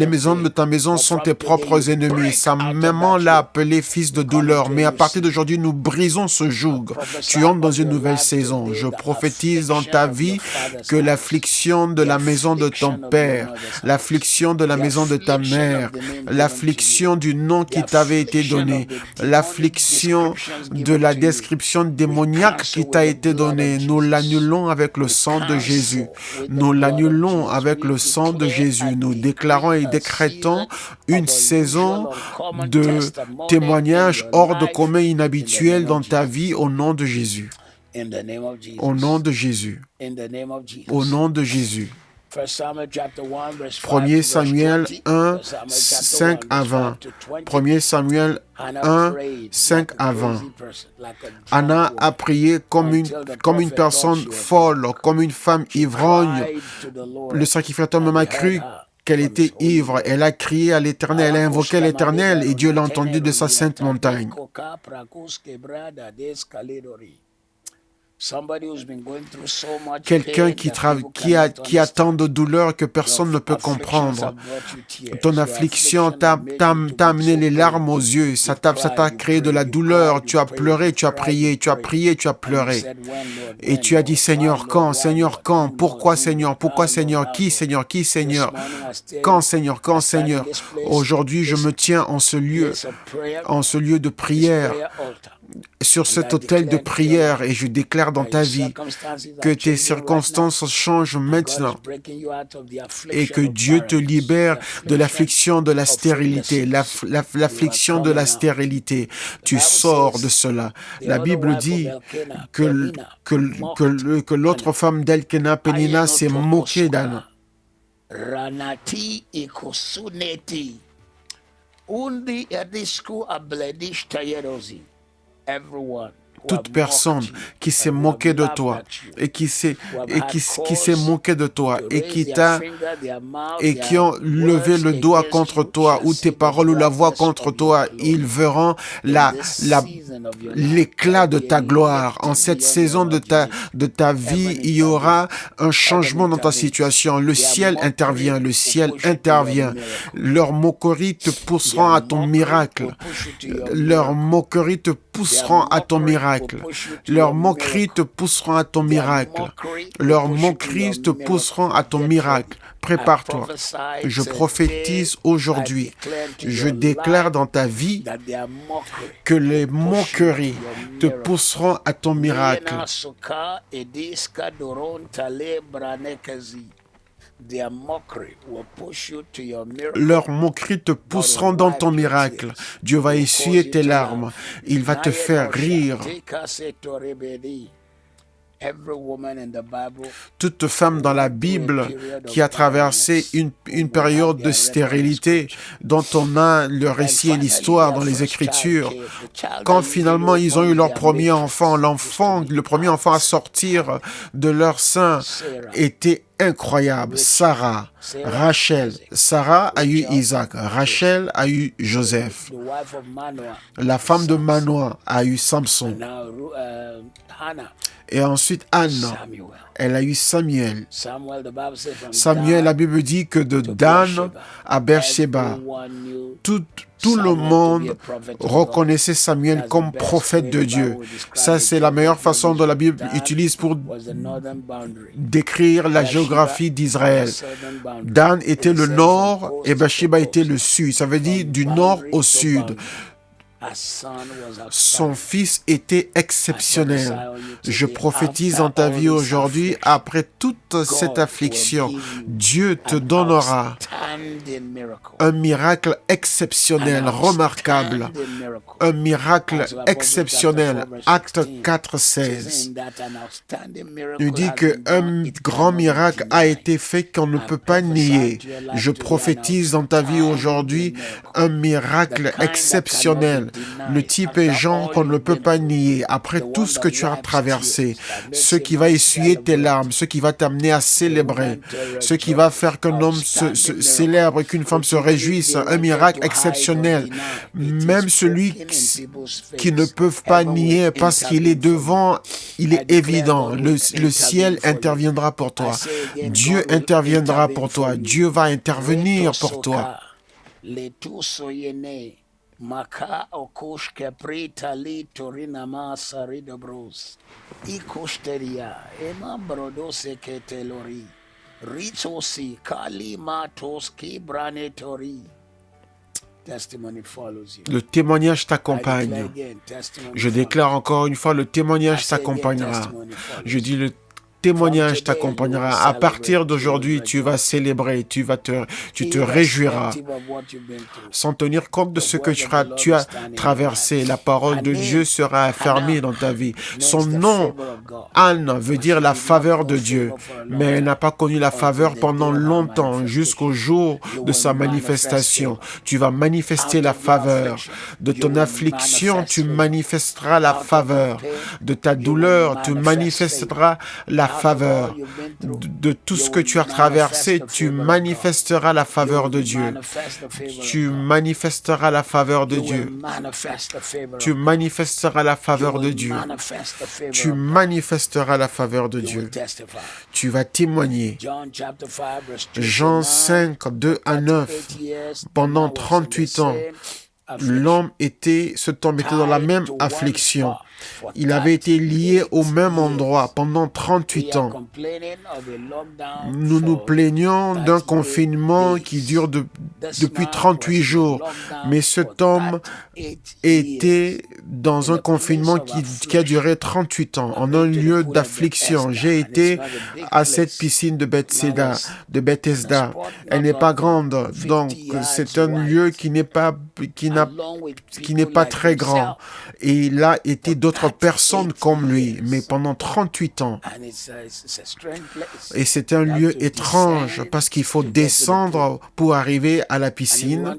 maisons de ta maison sont tes propres ennemis. Sa maman l'a appelé fils de douleur, mais à partir d'aujourd'hui, nous brisons ce joug. Tu entres dans une nouvelle saison. Je prophétise dans ta vie que l'affliction de la maison de ton père, l'affliction l'affliction de la maison de ta mère, l'affliction du nom qui t'avait été donné, l'affliction de la description démoniaque qui t'a été donnée. Nous l'annulons avec le sang de Jésus. Nous l'annulons avec le sang de Jésus. Nous déclarons et décrétons une saison de témoignages hors de commun inhabituels dans ta vie au nom de Jésus. Au nom de Jésus. Au nom de Jésus. 1 Samuel 1, 5 à 20. 1 Samuel 1, 5 à 20. Anna a prié comme une personne folle, comme une femme ivrogne. Le sacrificateur même a cru qu'elle était ivre. Elle a crié à l'Éternel, elle a invoqué l'Éternel et Dieu l'a entendu de sa sainte montagne. Quelqu'un qui a tant de douleurs que personne ne peut comprendre. Ton affliction t'a amené les larmes aux yeux, ça t'a créé de la douleur. Tu as pleuré, tu as prié, tu as prié, tu as pleuré. Et tu as dit, Seigneur, quand? Seigneur, quand? Pourquoi, Seigneur? Pourquoi, Seigneur? Qui, Seigneur? Qui, Seigneur? Quand, Seigneur? Quand, Seigneur? Aujourd'hui, je me tiens en ce lieu de prière, sur cet autel de prière, et je déclare dans ta vie que tes circonstances changent maintenant et que Dieu te libère de l'affliction de la stérilité, l'affliction de la stérilité. Tu sors de cela. La Bible dit que l'autre femme d'Elkena, Pénina, s'est moquée d'Anna. Toute personne qui s'est moquée de toi et qui s'est moquée de toi et qui ont levé le doigt contre toi ou tes paroles ou la voix contre toi, ils verront l'éclat de ta gloire. En cette saison de ta vie, il y aura un changement dans ta situation. Le ciel intervient, le ciel intervient. Leurs moqueries te pousseront à ton miracle. Leurs moqueries te pousseront à ton miracle. Leurs moqueries te pousseront à ton miracle. Leurs moqueries te pousseront à ton miracle. Prépare-toi. Je prophétise aujourd'hui. Je déclare dans ta vie que les moqueries te pousseront à ton miracle. Leurs moqueries te pousseront dans ton miracle. Dieu va essuyer tes larmes. Il va te faire rire. Toute femme dans la Bible qui a traversé une période de stérilité dont on a le récit et l'histoire dans les Écritures, quand finalement ils ont eu leur premier enfant, le premier enfant à sortir de leur sein était incroyable. Sarah a eu Isaac, Rachel a eu Joseph. La femme de Manoah a eu Samson. Et ensuite, Anne, elle a eu Samuel. Samuel, la Bible dit que de Dan à Beersheba, tout le monde reconnaissait Samuel comme prophète de Dieu. Ça, c'est la meilleure façon dont la Bible utilise pour décrire la géographie d'Israël. Dan était le nord et Beersheba était le sud. Ça veut dire du nord au sud. Son fils était exceptionnel. Je prophétise dans ta vie aujourd'hui, après toute cette affliction, Dieu te donnera un miracle exceptionnel, remarquable. Un miracle exceptionnel. Acte 4, 16. Il dit qu'un grand miracle a été fait qu'on ne peut pas nier. Je prophétise dans ta vie aujourd'hui un miracle exceptionnel. Le type et genre qu'on ne peut pas nier. Après tout ce que tu as traversé, ce qui va essuyer tes larmes, ce qui va t'amener à célébrer, ce qui va faire qu'un homme se célèbre et qu'une femme se réjouisse, un miracle exceptionnel. Même celui qui ne peuvent pas nier parce qu'il est devant, il est évident. Le ciel interviendra pour toi. Dieu interviendra pour toi. Dieu va intervenir pour toi. Maka okosh keprita li torina masari de bros. Ikosteria ema brodose ketelori. Ritsosi Kalimatos Kibranetori. Testimony follows you. Le témoignage I declare t'accompagne. again, testimony Je follows déclare encore une fois, le you. I témoignage say again, t'accompagnera. testimony follows Je dis, you. le témoignage t'accompagnera. À partir d'aujourd'hui, tu vas célébrer, tu te réjouiras, Irrespective of what you've been through. sans tenir compte de ce que tu as traversé. La parole de Dieu sera affermie dans ta vie. Son nom, Anne, veut dire la faveur de Dieu, mais elle n'a pas connu la faveur pendant longtemps, jusqu'au jour de sa manifestation. Tu vas manifester la faveur. De ton affliction, tu manifesteras la faveur. De ta douleur, tu manifesteras la faveur. De tout ce que tu as traversé, tu manifesteras la faveur de Dieu. Tu manifesteras la faveur de Dieu. Tu manifesteras la faveur de Dieu. Tu manifesteras la faveur de Dieu. Tu vas témoigner. Jean 5, 2 à 9. Pendant 38 ans, cet homme était dans la même affliction. Il avait été lié au même endroit pendant 38 ans. Nous nous plaignons d'un confinement qui dure depuis 38 jours. Mais cet homme était dans un confinement qui a duré 38 ans, en un lieu d'affliction. J'ai été à cette piscine de Bethesda. Elle n'est pas grande, donc c'est un lieu qui n'est pas très grand. Et il a été d'autres personnes comme lui, mais pendant 38 ans. Et c'est un lieu étrange parce qu'il faut descendre pour arriver à la piscine.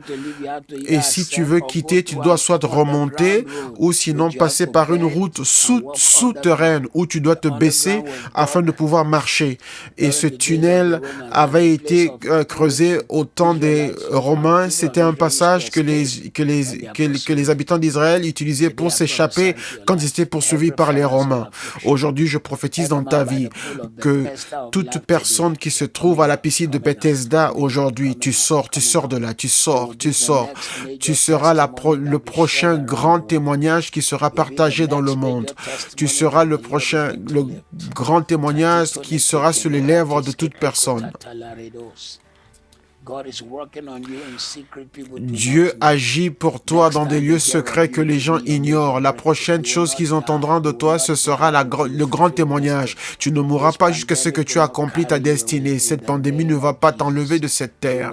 Et si tu veux quitter, tu dois soit remonter ou sinon passer par une route souterraine où tu dois te baisser afin de pouvoir marcher. Et ce tunnel avait été creusé au temps des Romains. C'était un passage que les habitants d'Israël utilisaient pour s'échapper quand ils étaient poursuivis par les Romains. Aujourd'hui, je prophétise dans ta vie que toute personne qui se trouve à la piscine de Bethesda aujourd'hui, tu sors de là, tu sors. Tu seras le prochain grand témoignage qui sera partagé dans le monde. Tu seras le grand témoignage qui sera sur les lèvres de toute personne. Dieu agit pour toi dans des lieux secrets que les gens ignorent. La prochaine chose qu'ils entendront de toi, ce sera le grand témoignage. Tu ne mourras pas jusqu'à ce que tu accomplis ta destinée. Cette pandémie ne va pas t'enlever de cette terre.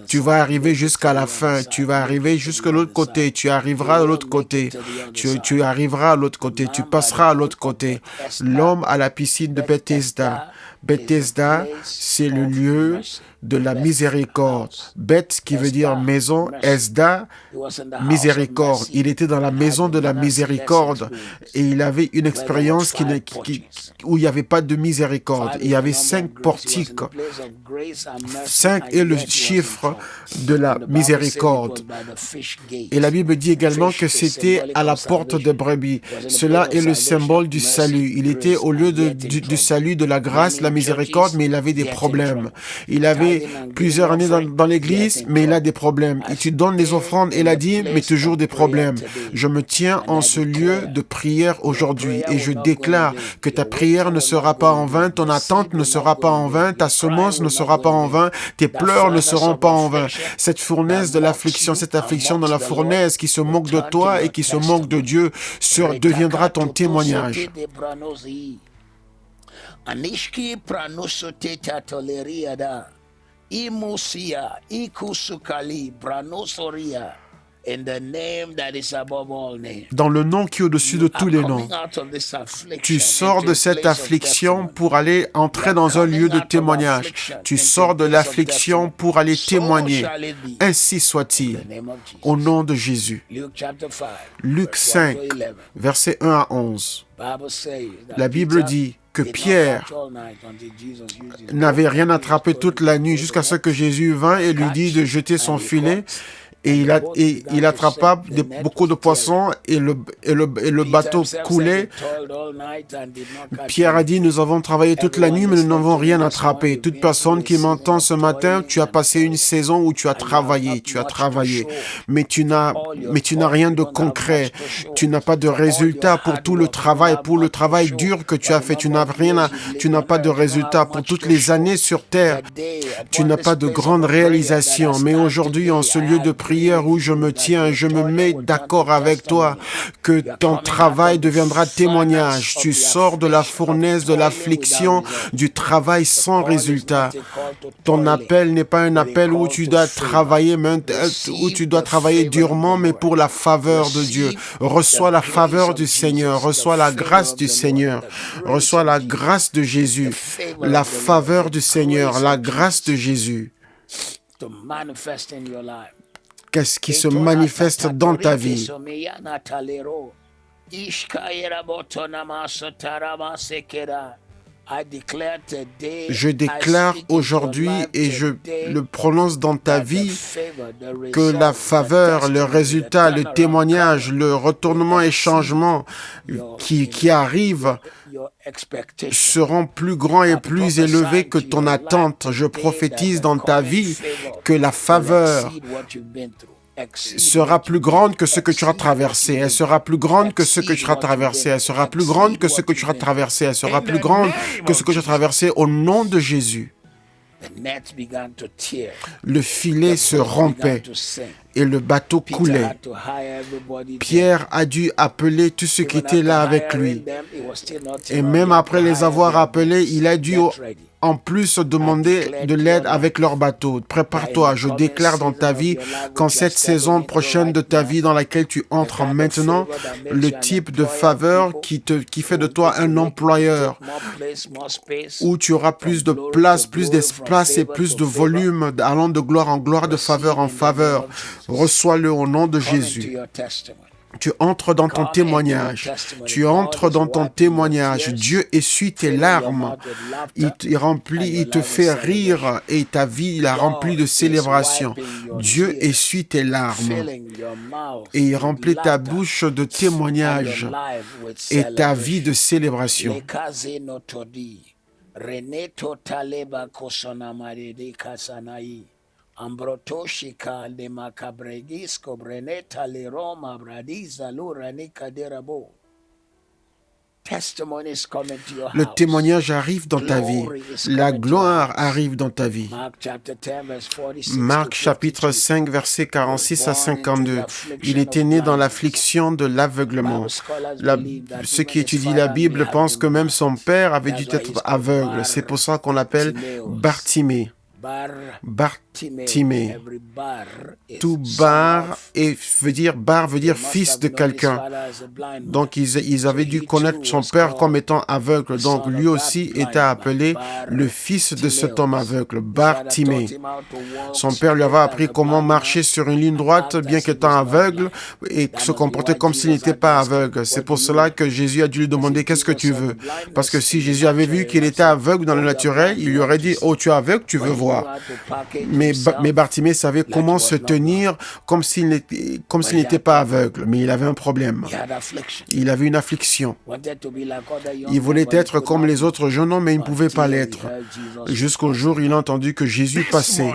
Tu vas arriver jusqu'à la fin. Tu vas arriver jusqu'à l'autre côté. Tu arriveras de l'autre côté. Tu arriveras à l'autre côté. Tu passeras à l'autre côté. L'homme à la piscine de Bethesda. Bethesda, c'est le lieu de la miséricorde. Beth qui veut dire maison, Esda, miséricorde. Il était dans la maison de la miséricorde et il avait une expérience où il n'y avait pas de miséricorde. Il y avait 5 portiques. 5 est le chiffre de la miséricorde. Et la Bible dit également que c'était à la porte des brebis. Cela est le symbole du salut. Il était au lieu du salut, de la grâce, la miséricorde, mais il avait des problèmes. Il avait plusieurs années dans l'église, mais il a des problèmes. Et tu donnes les offrandes et la dîme, mais toujours des problèmes. Je me tiens en ce lieu de prière aujourd'hui et je déclare que ta prière ne sera pas en vain, ton attente ne sera pas en vain, ta semence ne sera pas en vain, tes pleurs ne seront pas en vain. Cette fournaise de l'affliction, cette affliction dans la fournaise qui se moque de toi et qui se moque de Dieu, deviendra ton témoignage. Anishki pranosoteta toleriada. Imusia, ikusukali, pranosoria. In the name that is above all names. Dans le nom qui est au-dessus de tous les noms. Tu sors de cette affliction pour aller entrer dans un lieu de témoignage. Tu sors de l'affliction pour aller témoigner. Ainsi soit-il. Au nom de Jésus. Luc 5, versets 1 à 11. La Bible dit que Pierre n'avait rien attrapé toute la nuit jusqu'à ce que Jésus vint et lui dit de jeter son filet. et il attrapa beaucoup de poissons et le bateau coulait. Pierre a dit, nous avons travaillé toute la nuit, mais nous n'avons rien attrapé. Toute personne qui m'entend ce matin, tu as passé une saison où tu as travaillé, mais tu n'as rien de concret. Tu n'as pas de résultat pour tout le travail, dur que tu as fait. Tu n'as pas de résultat pour toutes les années sur terre. Tu n'as pas de grande réalisation. Mais aujourd'hui, en ce lieu de prière où je me tiens, je me mets d'accord avec toi que ton travail deviendra témoignage. Tu sors de la fournaise de l'affliction, du travail sans résultat. Ton appel n'est pas un appel où tu dois travailler durement, mais pour la faveur de Dieu. Reçois la faveur du Seigneur, reçois la grâce du Seigneur, reçois la grâce de Jésus, la faveur du Seigneur, la grâce de Jésus. Qu'est-ce qui se manifeste dans ta vie? Je déclare aujourd'hui et je le prononce dans ta vie que la faveur, le résultat, le témoignage, le retournement et changement qui arrivent seront plus grands et plus élevés que ton attente. Je prophétise dans ta vie que la faveur sera plus grande que ce que tu as traversé. Elle sera plus grande que ce que tu as traversé. Elle sera plus grande que ce que tu as traversé. Elle sera plus grande que ce que tu as traversé au nom de Jésus. Le filet se rompait et le bateau coulait. Pierre a dû appeler tous ceux qui étaient là avec lui. Et même après les avoir appelés, il a dû en plus demander de l'aide avec leur bateau. Prépare-toi, je déclare dans ta vie qu'en cette saison prochaine de ta vie dans laquelle tu entres maintenant, le type de faveur qui fait de toi un employeur, où tu auras plus de place, plus d'espace et plus de volume, allant de gloire en gloire, de faveur en faveur. Reçois-le au nom de Jésus. Tu entres dans ton témoignage. Tu entres dans ton témoignage. Dieu essuie tes larmes. Il te fait rire et ta vie la remplit de célébration. Dieu essuie tes larmes et il remplit ta bouche de témoignage et ta vie de célébration. Ambrotoshika de macabregisco breneta le Roma bradiza luranica de rabo. Le témoignage arrive dans ta vie. La gloire arrive dans ta vie. Marc chapitre 5, versets 46 à 52. Il était né dans l'affliction de l'aveuglement. Ceux qui étudient la Bible pensent que même son père avait dû être aveugle. C'est pour ça qu'on l'appelle Bartimée. Bartimée. Tout bar veut dire fils de quelqu'un. Donc ils avaient dû connaître son père comme étant aveugle. Donc lui aussi était appelé le fils de cet homme aveugle, Bartimée. Son père lui avait appris comment marcher sur une ligne droite bien qu'étant aveugle et se comporter comme s'il n'était pas aveugle. C'est pour cela que Jésus a dû lui demander qu'est-ce que tu veux. Parce que si Jésus avait vu qu'il était aveugle dans le naturel, il lui aurait dit oh tu es aveugle, tu veux voir. Mais Bartimée savait comment se tenir comme s'il n'était pas aveugle. Mais il avait un problème. Il avait une affliction. Il voulait être comme les autres jeunes hommes, mais il ne pouvait pas l'être. Jusqu'au jour où il a entendu que Jésus passait.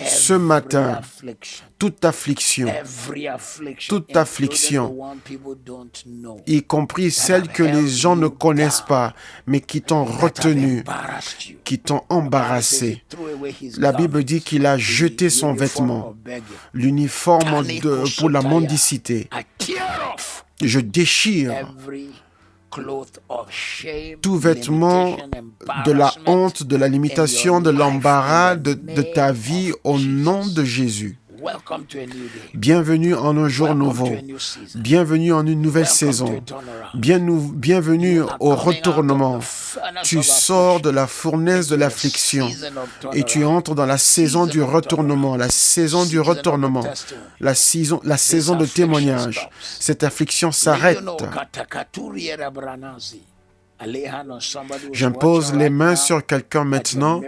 Ce matin, toute affliction, y compris celles que les gens ne connaissent pas, mais qui t'ont retenu, qui t'ont embarrassé. La Bible dit qu'il a jeté son vêtement, l'uniforme pour la mendicité. Je déchire tout vêtement de la honte, de la limitation, de l'embarras de ta vie au nom de Jésus. Bienvenue en un jour nouveau. Bienvenue en une nouvelle saison. Bienvenue au retournement. Tu sors de la fournaise de l'affliction et tu entres dans la saison du retournement, la saison du retournement, la saison de témoignage. Cette affliction s'arrête. J'impose les mains sur quelqu'un maintenant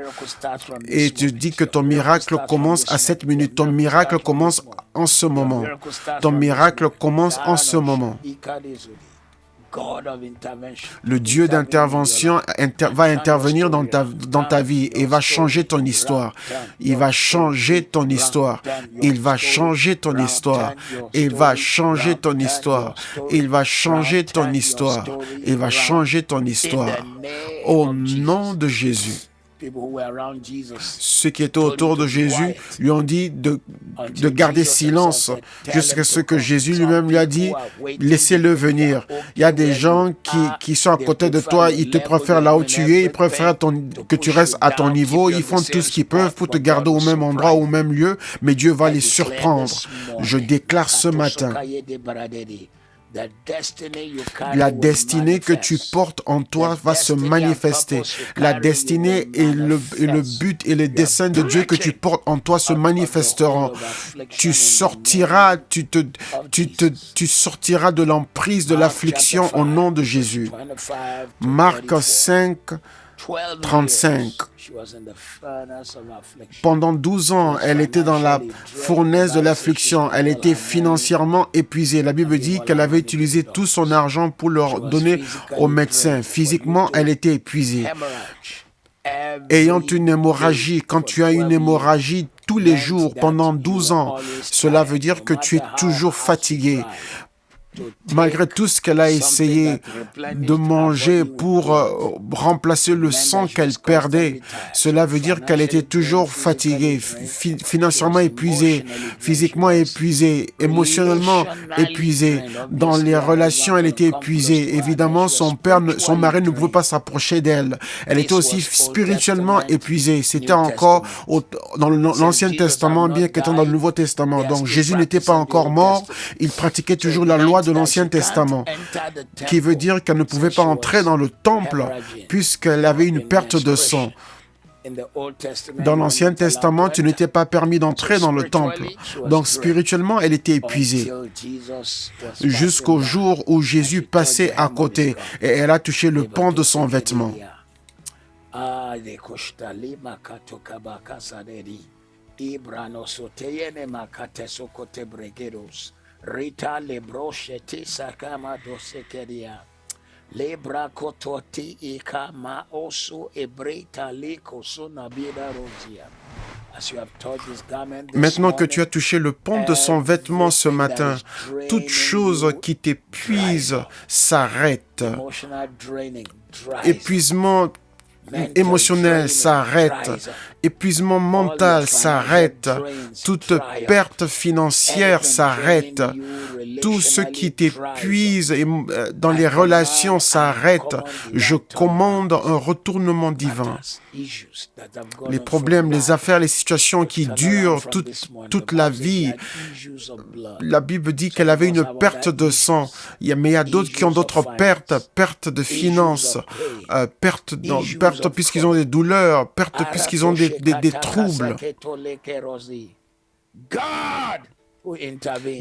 et je dis que ton miracle commence à cette minute. Ton miracle commence en ce moment. Ton miracle commence en ce moment. Le Dieu d'intervention va intervenir dans ta vie et va changer ton histoire. Il va changer ton histoire. Il va changer ton histoire. Il va changer ton histoire. Il va changer ton histoire. Il va changer ton histoire. Au nom de Jésus. Ceux qui étaient autour de Jésus lui ont dit de garder silence jusqu'à ce que Jésus lui-même lui a dit « Laissez-le venir ». Il y a des gens qui sont à côté de toi, ils te préfèrent là où tu es, ils préfèrent que tu restes à ton niveau, ils font tout ce qu'ils peuvent pour te garder au même endroit, au même lieu, mais Dieu va les surprendre. Je déclare ce matin, la destinée que tu portes en toi va se manifester. La destinée et le but et les desseins de Dieu que tu portes en toi se manifesteront. Tu sortiras de l'emprise de l'affliction au nom de Jésus. Marc 5, 35. Pendant 12 ans, elle était dans la fournaise de l'affliction. Elle était financièrement épuisée. La Bible dit qu'elle avait utilisé tout son argent pour le donner aux médecins. Physiquement, elle était épuisée. Ayant une hémorragie, quand tu as une hémorragie tous les jours pendant 12 ans, cela veut dire que tu es toujours fatigué. Malgré tout ce qu'elle a essayé de manger pour remplacer le sang qu'elle perdait, cela veut dire qu'elle était toujours fatiguée, financièrement épuisée, physiquement épuisée, émotionnellement épuisée. Dans les relations, elle était épuisée. Évidemment, son mari ne pouvait pas s'approcher d'elle. Elle était aussi spirituellement épuisée. C'était encore dans l'Ancien Testament, bien qu'étant dans le Nouveau Testament. Donc, Jésus n'était pas encore mort. Il pratiquait toujours la loi de l'Ancien Testament, qui veut dire qu'elle ne pouvait pas entrer dans le temple puisqu'elle avait une perte de sang. Dans l'Ancien Testament, tu n'étais pas permis d'entrer dans le temple. Donc spirituellement, elle était épuisée. Jusqu'au jour où Jésus passait à côté et elle a touché le pan de son vêtement. Rita lebrosheti sakama dosekeria lebra kototi ikama osu ebrita likoso nabida rozia. Maintenant que tu as touché le pan de son vêtement ce matin, toute chose qui t'épuise s'arrête. Épuisement émotionnel s'arrête. Épuisement mental s'arrête. Toute perte financière s'arrête. Tout ce qui t'épuise dans les relations s'arrête. Je commande un retournement divin. Les problèmes, les affaires, les situations qui durent toute la vie. La Bible dit qu'elle avait une perte de sang. Mais il y a d'autres qui ont d'autres pertes. Perte de finances. Perte puisqu'ils ont des douleurs. Perte puisqu'ils ont des troubles.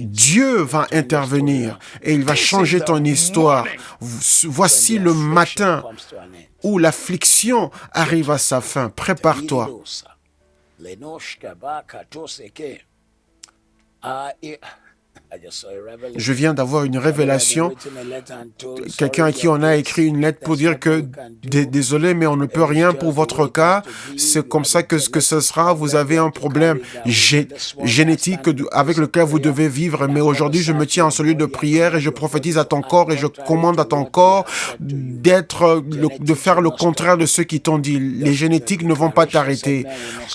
Dieu va intervenir et il va changer ton histoire. Voici le matin où l'affliction arrive à sa fin. Prépare-toi. Je viens d'avoir une révélation. Quelqu'un à qui on a écrit une lettre pour dire que désolé, mais on ne peut rien pour votre cas. C'est comme ça que ce sera. Vous avez un problème génétique avec lequel vous devez vivre. Mais aujourd'hui, je me tiens en celui de prière et je prophétise à ton corps et je commande à ton corps de faire le contraire de ce qui t'ont dit. Les génétiques ne vont pas t'arrêter.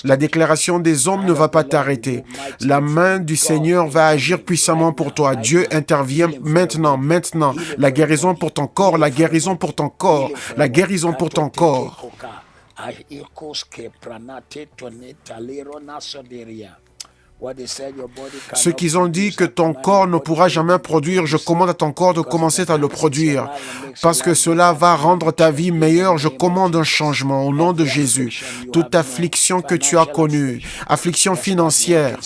La déclaration des hommes ne va pas t'arrêter. La main du Seigneur va agir puissamment pour toi. Dieu intervient maintenant. La guérison pour ton corps, la guérison pour ton corps, la guérison pour ton corps. Ceux qui ont dit que ton corps ne pourra jamais produire, je commande à ton corps de commencer à le produire. Parce que cela va rendre ta vie meilleure, je commande un changement au nom de Jésus. Toute affliction que tu as connue, affliction financière,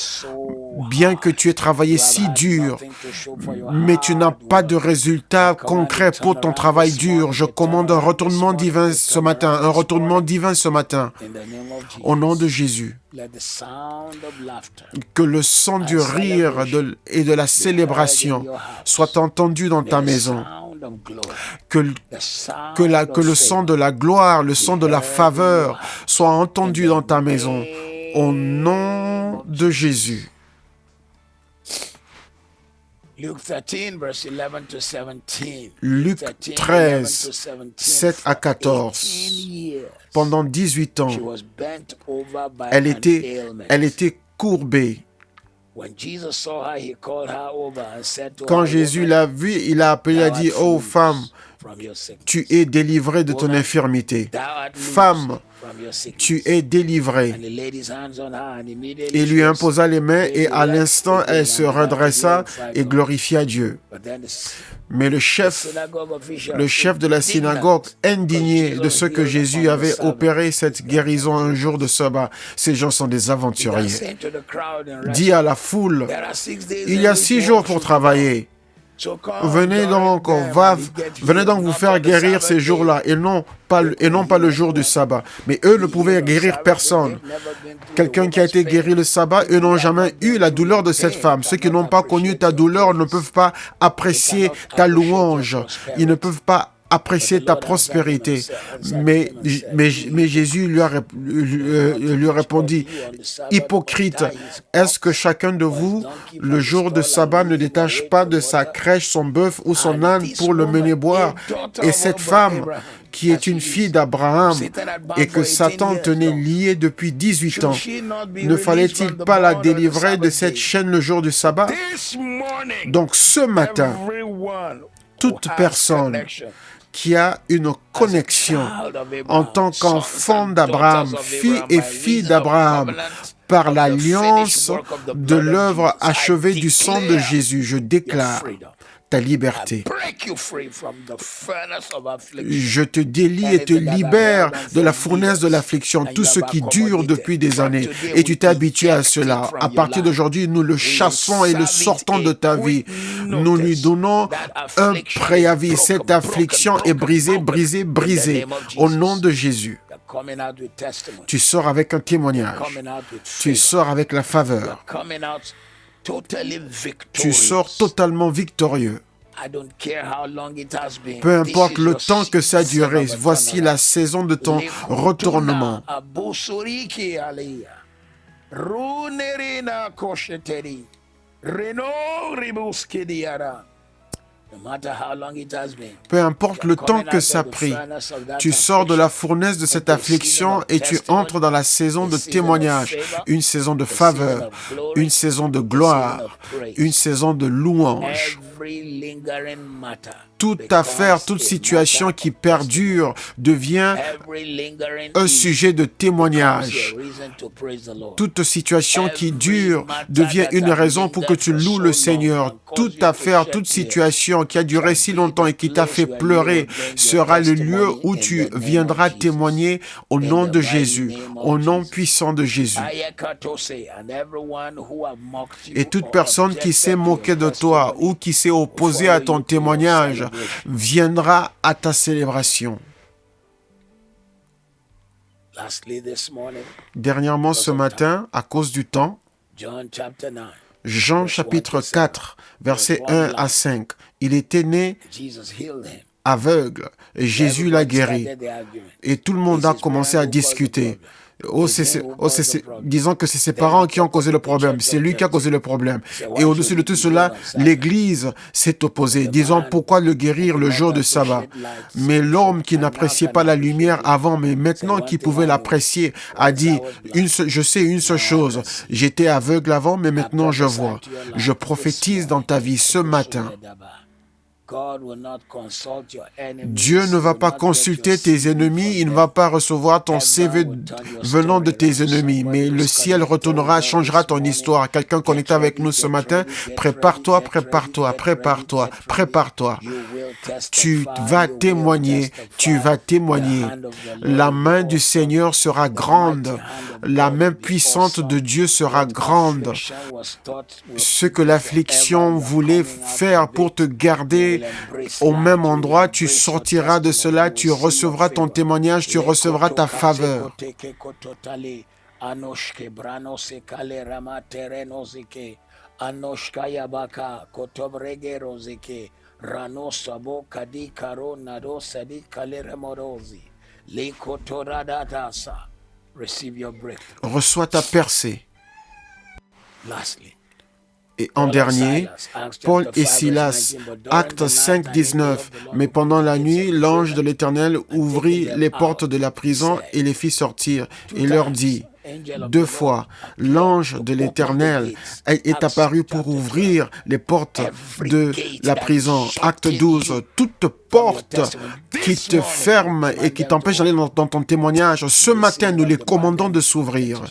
bien que tu aies travaillé si dur, mais tu n'as pas de résultat concret pour ton travail dur. Je commande un retournement divin ce matin, un retournement divin ce matin, au nom de Jésus. Que le son du rire et de la célébration soit entendu dans ta maison. Que le son de la gloire, le son de la faveur soit entendu dans ta maison. Au nom de Jésus. Luc 13, 7 à 14. Pendant 18 ans, elle était courbée. Quand Jésus l'a vue, il a appelé, il a dit, « Oh femme, tu es délivrée de ton infirmité. Femme, tu es délivrée. » Il lui imposa les mains et à l'instant, elle se redressa et glorifia Dieu. Mais le chef de la synagogue, indigné de ce que Jésus avait opéré cette guérison un jour de sabbat, ces gens sont des aventuriers, dit à la foule, « Il y a 6 jours pour travailler. Venez donc vous faire guérir ces jours-là et non pas le jour du sabbat. » Mais eux ne pouvaient guérir personne. Quelqu'un qui a été guéri le sabbat, eux n'ont jamais eu la douleur de cette femme. Ceux qui n'ont pas connu ta douleur ne peuvent pas apprécier ta louange. Ils ne peuvent pas apprécier ta prospérité. Mais Jésus lui répondit, « Hypocrite, est-ce que chacun de vous, le jour de sabbat, ne détache pas de sa crèche son bœuf ou son âne pour le mener boire? Et cette femme, qui est une fille d'Abraham et que Satan tenait liée depuis 18 ans, ne fallait-il pas la délivrer de cette chaîne le jour du sabbat? » Donc ce matin, toute personne qui a une connexion en tant qu'enfant d'Abraham, fille d'Abraham, par l'alliance de l'œuvre achevée du sang de Jésus, je déclare ta liberté. Je te délie et te libère de la fournaise de l'affliction, tout ce qui dure depuis des années. Et tu t'es habitué à cela. À partir d'aujourd'hui, nous le chassons et le sortons de ta vie. Nous lui donnons un préavis. Cette affliction est brisée, brisée, brisée. Au nom de Jésus. Tu sors avec un témoignage. Tu sors avec la faveur. Tu sors totalement victorieux. Peu importe le temps que ça a duré, voici la saison de ton retournement. Peu importe le temps que ça a pris, tu sors de la fournaise de cette affliction et tu entres dans la saison de témoignage, une saison de faveur, une saison de gloire, une saison de louange. Toute affaire, toute situation qui perdure devient un sujet de témoignage. Toute situation qui dure devient une raison pour que tu loues le Seigneur. Toute affaire, toute situation qui a duré si longtemps et qui t'a fait pleurer sera le lieu où tu viendras témoigner au nom de Jésus, au nom puissant de Jésus. Et toute personne qui s'est moquée de toi ou qui s'est opposée à ton témoignage viendra à ta célébration. Dernièrement ce matin, à cause du temps, Jean chapitre 4, versets 1 à 5. Il était né aveugle et Jésus l'a guéri. Et tout le monde a commencé à discuter. Disons que c'est ses parents qui ont causé le problème. C'est lui qui a causé le problème. Et au-dessus de tout cela, l'Église s'est opposée, disant pourquoi le guérir le jour de sabbat. Mais l'homme qui n'appréciait pas la lumière avant, mais maintenant qui pouvait l'apprécier, a dit, je sais une seule chose, j'étais aveugle avant, mais maintenant je vois. Je prophétise dans ta vie ce matin. Dieu ne va pas consulter tes ennemis, il ne va pas recevoir ton CV venant de tes ennemis, mais le ciel retournera, changera ton histoire. Quelqu'un connecté avec nous ce matin, prépare-toi, prépare-toi, prépare-toi, prépare-toi. Tu vas témoigner, tu vas témoigner. La main du Seigneur sera grande, la main puissante de Dieu sera grande. Ce que l'affliction voulait faire pour te garder au même endroit, tu sortiras de cela, tu recevras ton témoignage, tu recevras ta faveur. Reçois ta percée. Et en dernier, Paul et Silas, Actes 5, 19. Mais pendant la nuit, l'ange de l'Éternel ouvrit les portes de la prison et les fit sortir et leur dit, 2 fois, l'ange de l'Éternel est apparu pour ouvrir les portes de la prison. Acte 12, toute porte qui te ferme et qui t'empêche d'aller dans ton témoignage, ce matin, nous les commandons de s'ouvrir.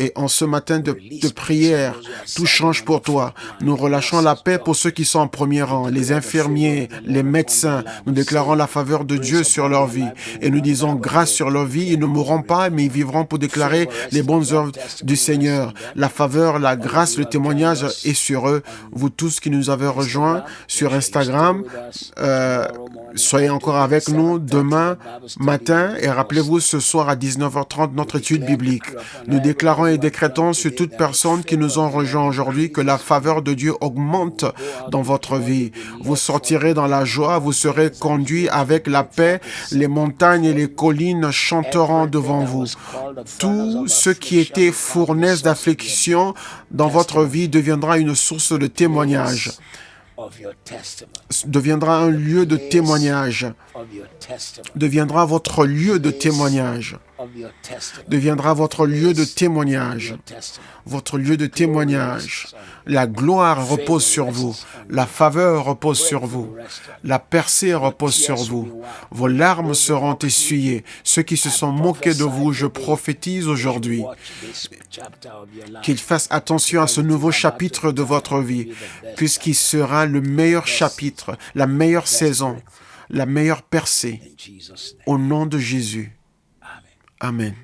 Et en ce matin de prière, tout change pour toi. Nous relâchons la paix pour ceux qui sont en premier rang, les infirmiers, les médecins. Nous déclarons la faveur de Dieu sur leur vie. Et nous disons grâce sur leur vie. Ils ne mourront pas, mais ils vivront pour déclarer les bonnes œuvres du Seigneur. La faveur, la grâce, le témoignage est sur eux. Vous tous qui nous avez rejoints sur Instagram, soyez encore avec nous demain matin. Et rappelez-vous, ce soir à 19h30, notre étude biblique. Nous déclarons et décrétons sur toute personne qui nous ont rejoints aujourd'hui que la faveur de Dieu augmente dans votre vie. Vous sortirez dans la joie, vous serez conduits avec la paix, les montagnes et les collines chanteront devant vous. Tout ce qui était fournaise d'affliction dans votre vie deviendra une source de témoignage. Deviendra un lieu de témoignage. Deviendra votre lieu de témoignage. Deviendra votre lieu de témoignage. Votre lieu de témoignage. La gloire repose sur vous. La faveur repose sur vous. La percée repose sur vous. Vos larmes seront essuyées. Ceux qui se sont moqués de vous, je prophétise aujourd'hui qu'ils fassent attention à ce nouveau chapitre de votre vie, puisqu'il sera le meilleur chapitre, la meilleure saison, la meilleure percée. Au nom de Jésus. Amen.